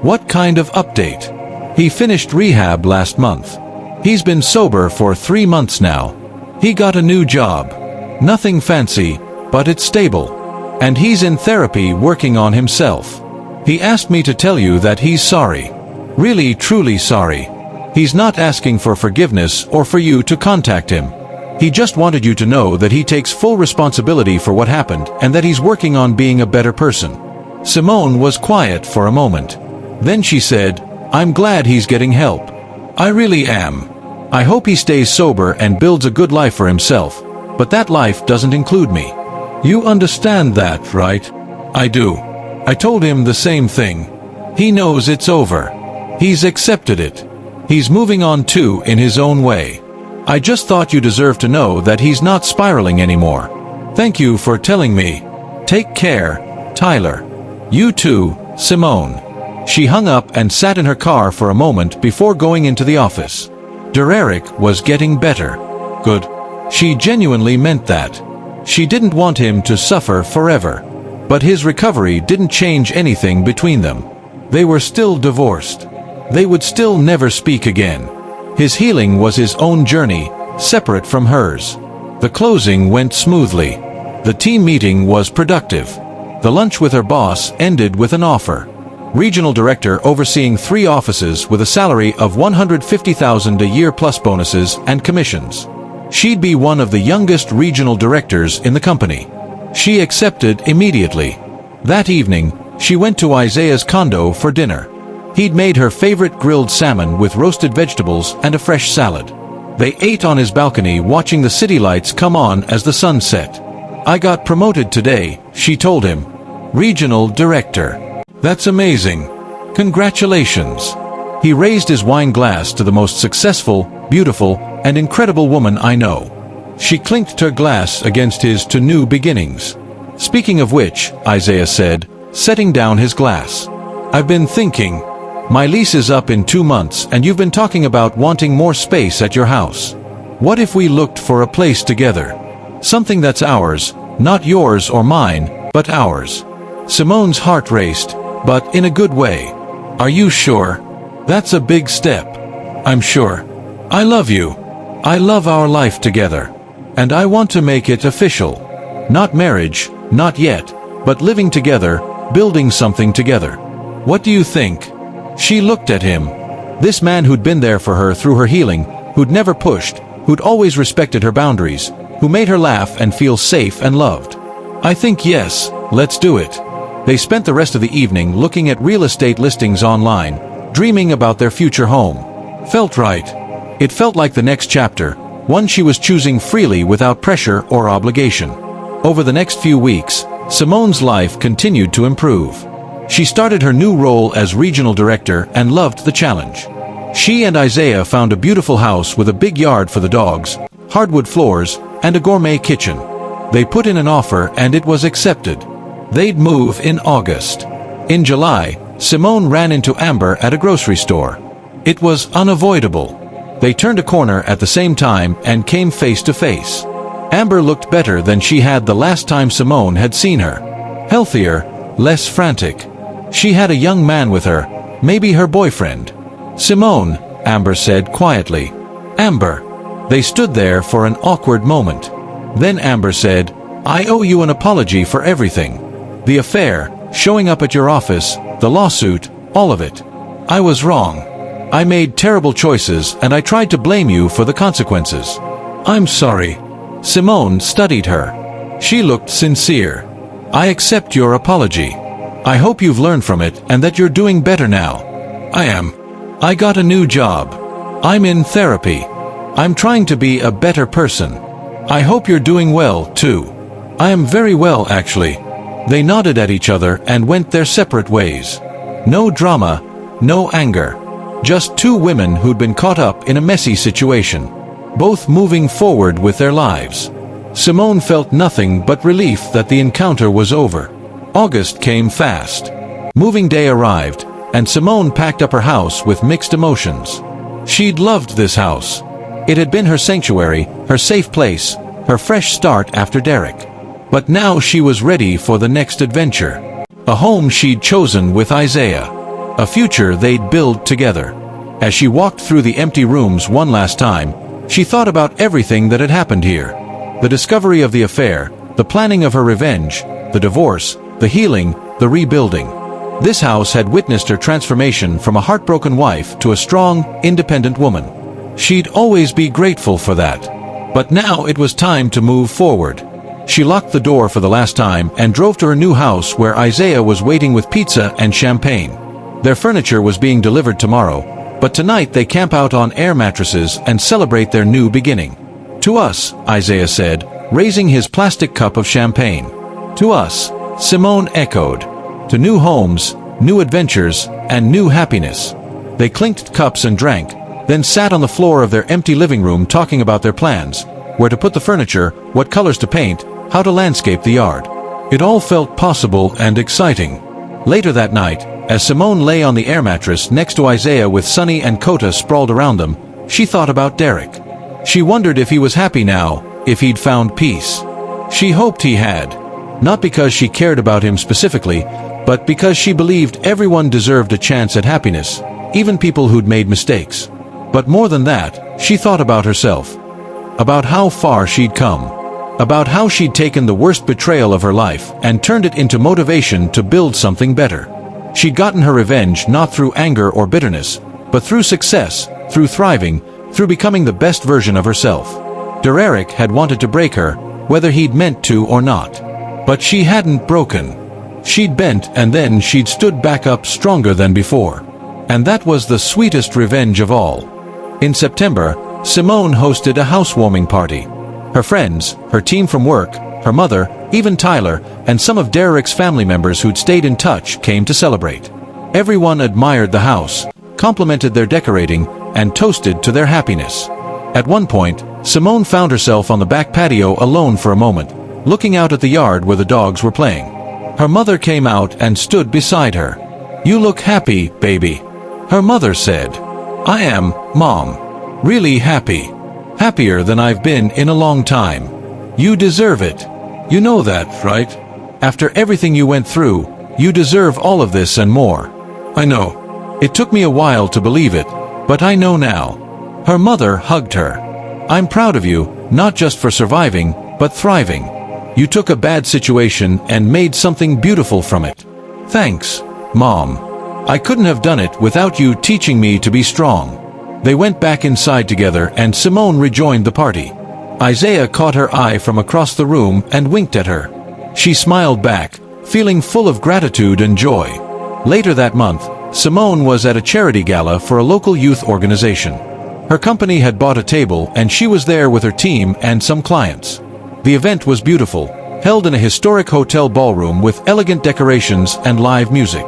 [SPEAKER 1] "What kind of update?" "He finished rehab last month. He's been sober for 3 months now. He got a new job. Nothing fancy, but it's stable. And he's in therapy working on himself. He asked me to tell you that he's sorry. Really, truly sorry. He's not asking for forgiveness or for you to contact him. He just wanted you to know that he takes full responsibility for what happened and that he's working on being a better person." Simone was quiet for a moment. Then she said, "I'm glad he's getting help. I really am. I hope he stays sober and builds a good life for himself, but that life doesn't include me. You understand that, right?" "I do." I told him the same thing. He knows it's over. He's accepted it. He's moving on too in his own way. I just thought you deserved to know that he's not spiraling anymore. Thank you for telling me. Take care, Tyler. You too, Simone." She hung up and sat in her car for a moment before going into the office. Derek was getting better. Good. She genuinely meant that. She didn't want him to suffer forever. But his recovery didn't change anything between them. They were still divorced. They would still never speak again. His healing was his own journey, separate from hers. The closing went smoothly. The team meeting was productive. The lunch with her boss ended with an offer. Regional director overseeing 3 offices with a salary of $150,000 a year plus bonuses and commissions. She'd be one of the youngest regional directors in the company. She accepted immediately. That evening, she went to Isaiah's condo for dinner. He'd made her favorite grilled salmon with roasted vegetables and a fresh salad. They ate on his balcony watching the city lights come on as the sun set. "I got promoted today," she told him. "Regional director. That's amazing. Congratulations." He raised his wine glass to the most successful, beautiful, and incredible woman I know. She clinked her glass against his to new beginnings. "Speaking of which," Isaiah said, setting down his glass. "I've been thinking. My lease is up in 2 months and you've been talking about wanting more space at your house. What if we looked for a place together? Something that's ours, not yours or mine, but ours." Simone's heart raced, but in a good way. "Are you sure? That's a big step." "I'm sure. I love you. I love our life together. And I want to make it official. Not marriage, not yet, but living together, building something together. What do you think?" She looked at him. This man who'd been there for her through her healing, who'd never pushed, who'd always respected her boundaries, who made her laugh and feel safe and loved. "I think yes, let's do it." They spent the rest of the evening looking at real estate listings online, dreaming about their future home. Felt right. It felt like the next chapter, one she was choosing freely without pressure or obligation. Over the next few weeks, Simone's life continued to improve. She started her new role as regional director and loved the challenge. She and Isaiah found a beautiful house with a big yard for the dogs, hardwood floors, and a gourmet kitchen. They put in an offer and it was accepted. They'd move in August. In July, Simone ran into Amber at a grocery store. It was unavoidable. They turned a corner at the same time and came face to face. Amber looked better than she had the last time Simone had seen her. Healthier, less frantic. She had a young man with her, maybe her boyfriend. "Simone," Amber said quietly. "Amber." They stood there for an awkward moment. Then Amber said, "I owe you an apology for everything. The affair, showing up at your office, the lawsuit, all of it. I was wrong. I made terrible choices and I tried to blame you for the consequences. I'm sorry." Simone studied her. She looked sincere. "I accept your apology. I hope you've learned from it and that you're doing better now." "I am. I got a new job. I'm in therapy. I'm trying to be a better person. I hope you're doing well, too." "I am very well, actually." They nodded at each other and went their separate ways. No drama, no anger. Just two women who'd been caught up in a messy situation, both moving forward with their lives. Simone felt nothing but relief that the encounter was over. August came fast. Moving day arrived, and Simone packed up her house with mixed emotions. She'd loved this house. It had been her sanctuary, her safe place, her fresh start after Derek. But now she was ready for the next adventure. A home she'd chosen with Isaiah. A future they'd build together. As she walked through the empty rooms one last time, she thought about everything that had happened here. The discovery of the affair, the planning of her revenge, the divorce, the healing, the rebuilding. This house had witnessed her transformation from a heartbroken wife to a strong, independent woman. She'd always be grateful for that. But now it was time to move forward. She locked the door for the last time and drove to her new house where Isaiah was waiting with pizza and champagne. Their furniture was being delivered tomorrow, but tonight they camp out on air mattresses and celebrate their new beginning. "To us," Isaiah said, raising his plastic cup of champagne. "To us," Simone echoed. "To new homes, new adventures, and new happiness." They clinked cups and drank, then sat on the floor of their empty living room talking about their plans, where to put the furniture, what colors to paint, how to landscape the yard. It all felt possible and exciting. Later that night, as Simone lay on the air mattress next to Isaiah with Sunny and Kota sprawled around them, she thought about Derek. She wondered if he was happy now, if he'd found peace. She hoped he had. Not because she cared about him specifically, but because she believed everyone deserved a chance at happiness, even people who'd made mistakes. But more than that, she thought about herself. About how far she'd come. About how she'd taken the worst betrayal of her life and turned it into motivation to build something better. She'd gotten her revenge not through anger or bitterness, but through success, through thriving, through becoming the best version of herself. Derek had wanted to break her, whether he'd meant to or not. But she hadn't broken. She'd bent and then she'd stood back up stronger than before. And that was the sweetest revenge of all. In September, Simone hosted a housewarming party. Her friends, her team from work, her mother, even Tyler, and some of Derek's family members who'd stayed in touch came to celebrate. Everyone admired the house, complimented their decorating, and toasted to their happiness. At one point, Simone found herself on the back patio alone for a moment, looking out at the yard where the dogs were playing. Her mother came out and stood beside her. "You look happy, baby," her mother said. "I am, Mom. Really happy. Happier than I've been in a long time. You deserve it. You know that, right? After everything you went through, you deserve all of this and more." "I know. It took me a while to believe it, but I know now." Her mother hugged her. "I'm proud of you, not just for surviving, but thriving. You took a bad situation and made something beautiful from it. Thanks, Mom. I couldn't have done it without you teaching me to be strong." They went back inside together and Simone rejoined the party. Isaiah caught her eye from across the room and winked at her. She smiled back, feeling full of gratitude and joy. Later that month, Simone was at a charity gala for a local youth organization. Her company had bought a table and she was there with her team and some clients. The event was beautiful, held in a historic hotel ballroom with elegant decorations and live music.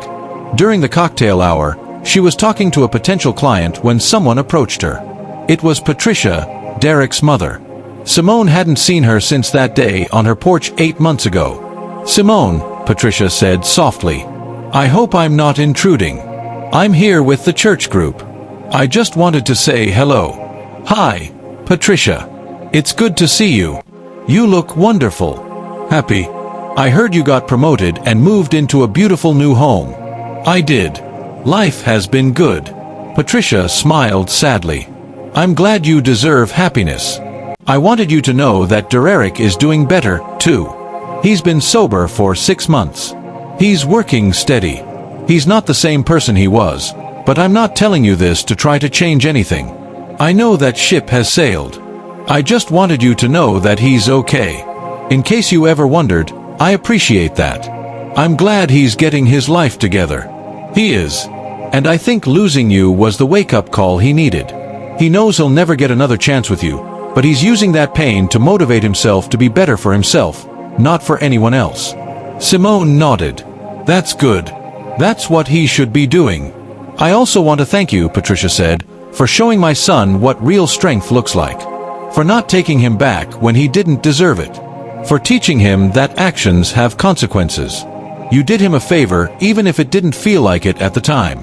[SPEAKER 1] During the cocktail hour, she was talking to a potential client when someone approached her. It was Patricia, Derek's mother. Simone hadn't seen her since that day on her porch 8 months ago. "Simone," Patricia said softly, "I hope I'm not intruding. I'm here with the church group. I just wanted to say hello." "Hi, Patricia. It's good to see you. You look wonderful." "Happy. I heard you got promoted and moved into a beautiful new home." "I did. Life has been good." Patricia smiled sadly. "I'm glad you deserve happiness. I wanted you to know that Derek is doing better, too. He's been sober for 6 months. He's working steady. He's not the same person he was, but I'm not telling you this to try to change anything. I know that ship has sailed. I just wanted you to know that he's okay. In case you ever wondered, I appreciate that. I'm glad he's getting his life together." "He is. And I think losing you was the wake-up call he needed. He knows he'll never get another chance with you, but he's using that pain to motivate himself to be better for himself, not for anyone else." Simone nodded. "That's good. That's what he should be doing." "I also want to thank you," Patricia said, "for showing my son what real strength looks like. For not taking him back when he didn't deserve it. For teaching him that actions have consequences. You did him a favor even if it didn't feel like it at the time."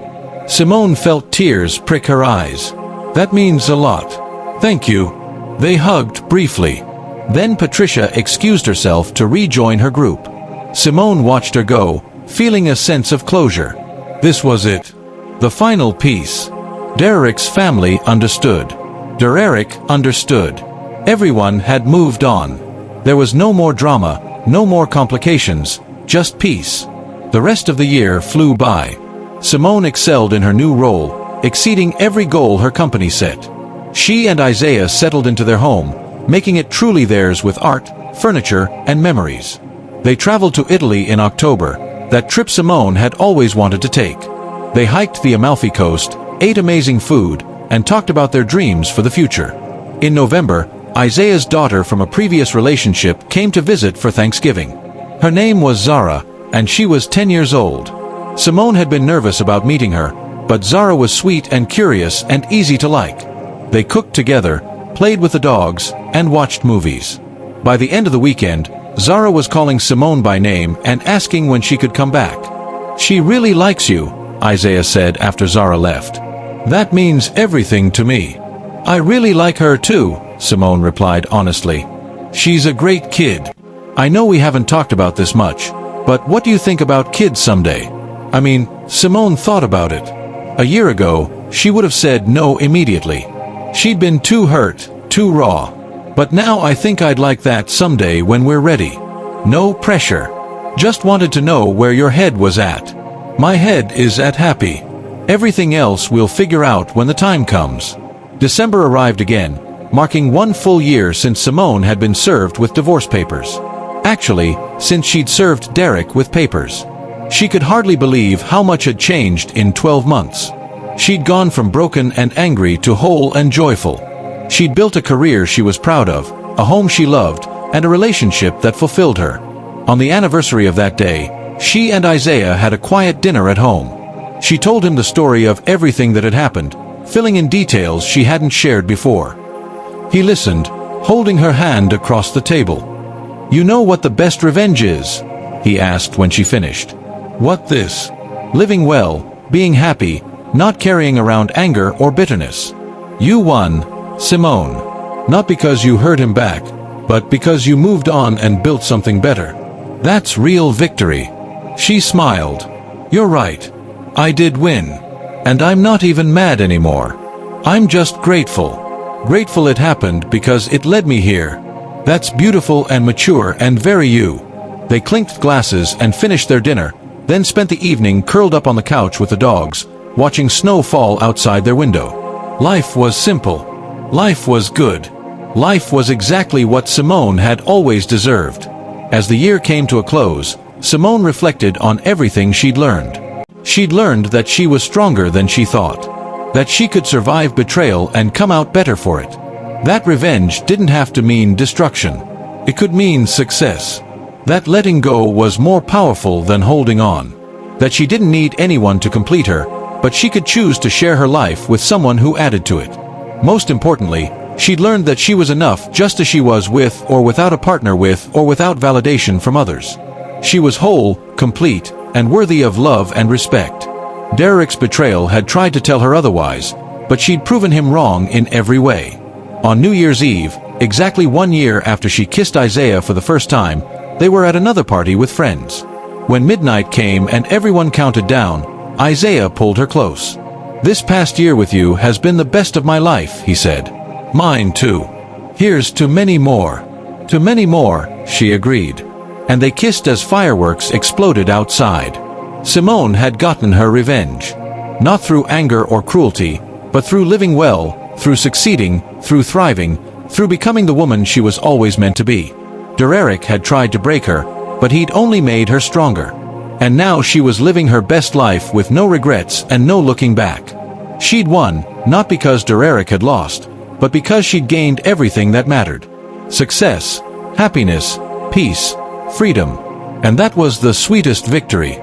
[SPEAKER 1] Simone felt tears prick her eyes. "That means a lot. Thank you." They hugged briefly. Then Patricia excused herself to rejoin her group. Simone watched her go, feeling a sense of closure. This was it. The final piece. Derek's family understood. Derek understood. Everyone had moved on. There was no more drama, no more complications, just peace. The rest of the year flew by. Simone excelled in her new role, exceeding every goal her company set. She and Isaiah settled into their home, making it truly theirs with art, furniture, and memories. They traveled to Italy in October, that trip Simone had always wanted to take. They hiked the Amalfi Coast, ate amazing food, and talked about their dreams for the future. In November, Isaiah's daughter from a previous relationship came to visit for Thanksgiving. Her name was Zara, and she was 10 years old. Simone had been nervous about meeting her, but Zara was sweet and curious and easy to like. They cooked together, played with the dogs, and watched movies. By the end of the weekend, Zara was calling Simone by name and asking when she could come back. "She really likes you," Isaiah said after Zara left. "That means everything to me." "I really like her too," Simone replied honestly. "She's a great kid. I know we haven't talked about this much, but what do you think about kids someday?" I mean, Simone thought about it. A year ago, she would have said no immediately. She'd been too hurt, too raw. But now I think I'd like that someday when we're ready. No pressure. Just wanted to know where your head was at. My head is at happy. Everything else we'll figure out when the time comes. December arrived again, marking 1 full year since Simone had been served with divorce papers. Actually, since she'd served Derek with papers. She could hardly believe how much had changed in 12 months. She'd gone from broken and angry to whole and joyful. She'd built a career she was proud of, a home she loved, and a relationship that fulfilled her. On the anniversary of that day, she and Isaiah had a quiet dinner at home. She told him the story of everything that had happened, filling in details she hadn't shared before. He listened, holding her hand across the table. "You know what the best revenge is?" he asked when she finished. What this? Living well, being happy, not carrying around anger or bitterness. You won, Simone. Not because you hurt him back, but because you moved on and built something better. That's real victory. She smiled. You're right. I did win. And I'm not even mad anymore. I'm just grateful. Grateful it happened because it led me here. That's beautiful and mature and very you. They clinked glasses and finished their dinner, then spent the evening curled up on the couch with the dogs, watching snow fall outside their window. Life was simple. Life was good. Life was exactly what Simone had always deserved. As the year came to a close, Simone reflected on everything she'd learned. She'd learned that she was stronger than she thought. That she could survive betrayal and come out better for it. That revenge didn't have to mean destruction. It could mean success. That letting go was more powerful than holding on. That she didn't need anyone to complete her, but she could choose to share her life with someone who added to it. Most importantly, she'd learned that she was enough just as she was with or without a partner with or without validation from others. She was whole, complete, and worthy of love and respect. Derek's betrayal had tried to tell her otherwise, but she'd proven him wrong in every way. On New Year's Eve, exactly 1 year after she kissed Isaiah for the first time, they were at another party with friends. When midnight came and everyone counted down, Isaiah pulled her close. This past year with you has been the best of my life, he said. Mine too. Here's to many more. To many more, she agreed. And they kissed as fireworks exploded outside. Simone had gotten her revenge. Not through anger or cruelty, but through living well, through succeeding, through thriving, through becoming the woman she was always meant to be. Derek had tried to break her, but he'd only made her stronger. And now she was living her best life with no regrets and no looking back. She'd won, not because Derek had lost, but because she'd gained everything that mattered. Success, happiness, peace, freedom. And that was the sweetest victory.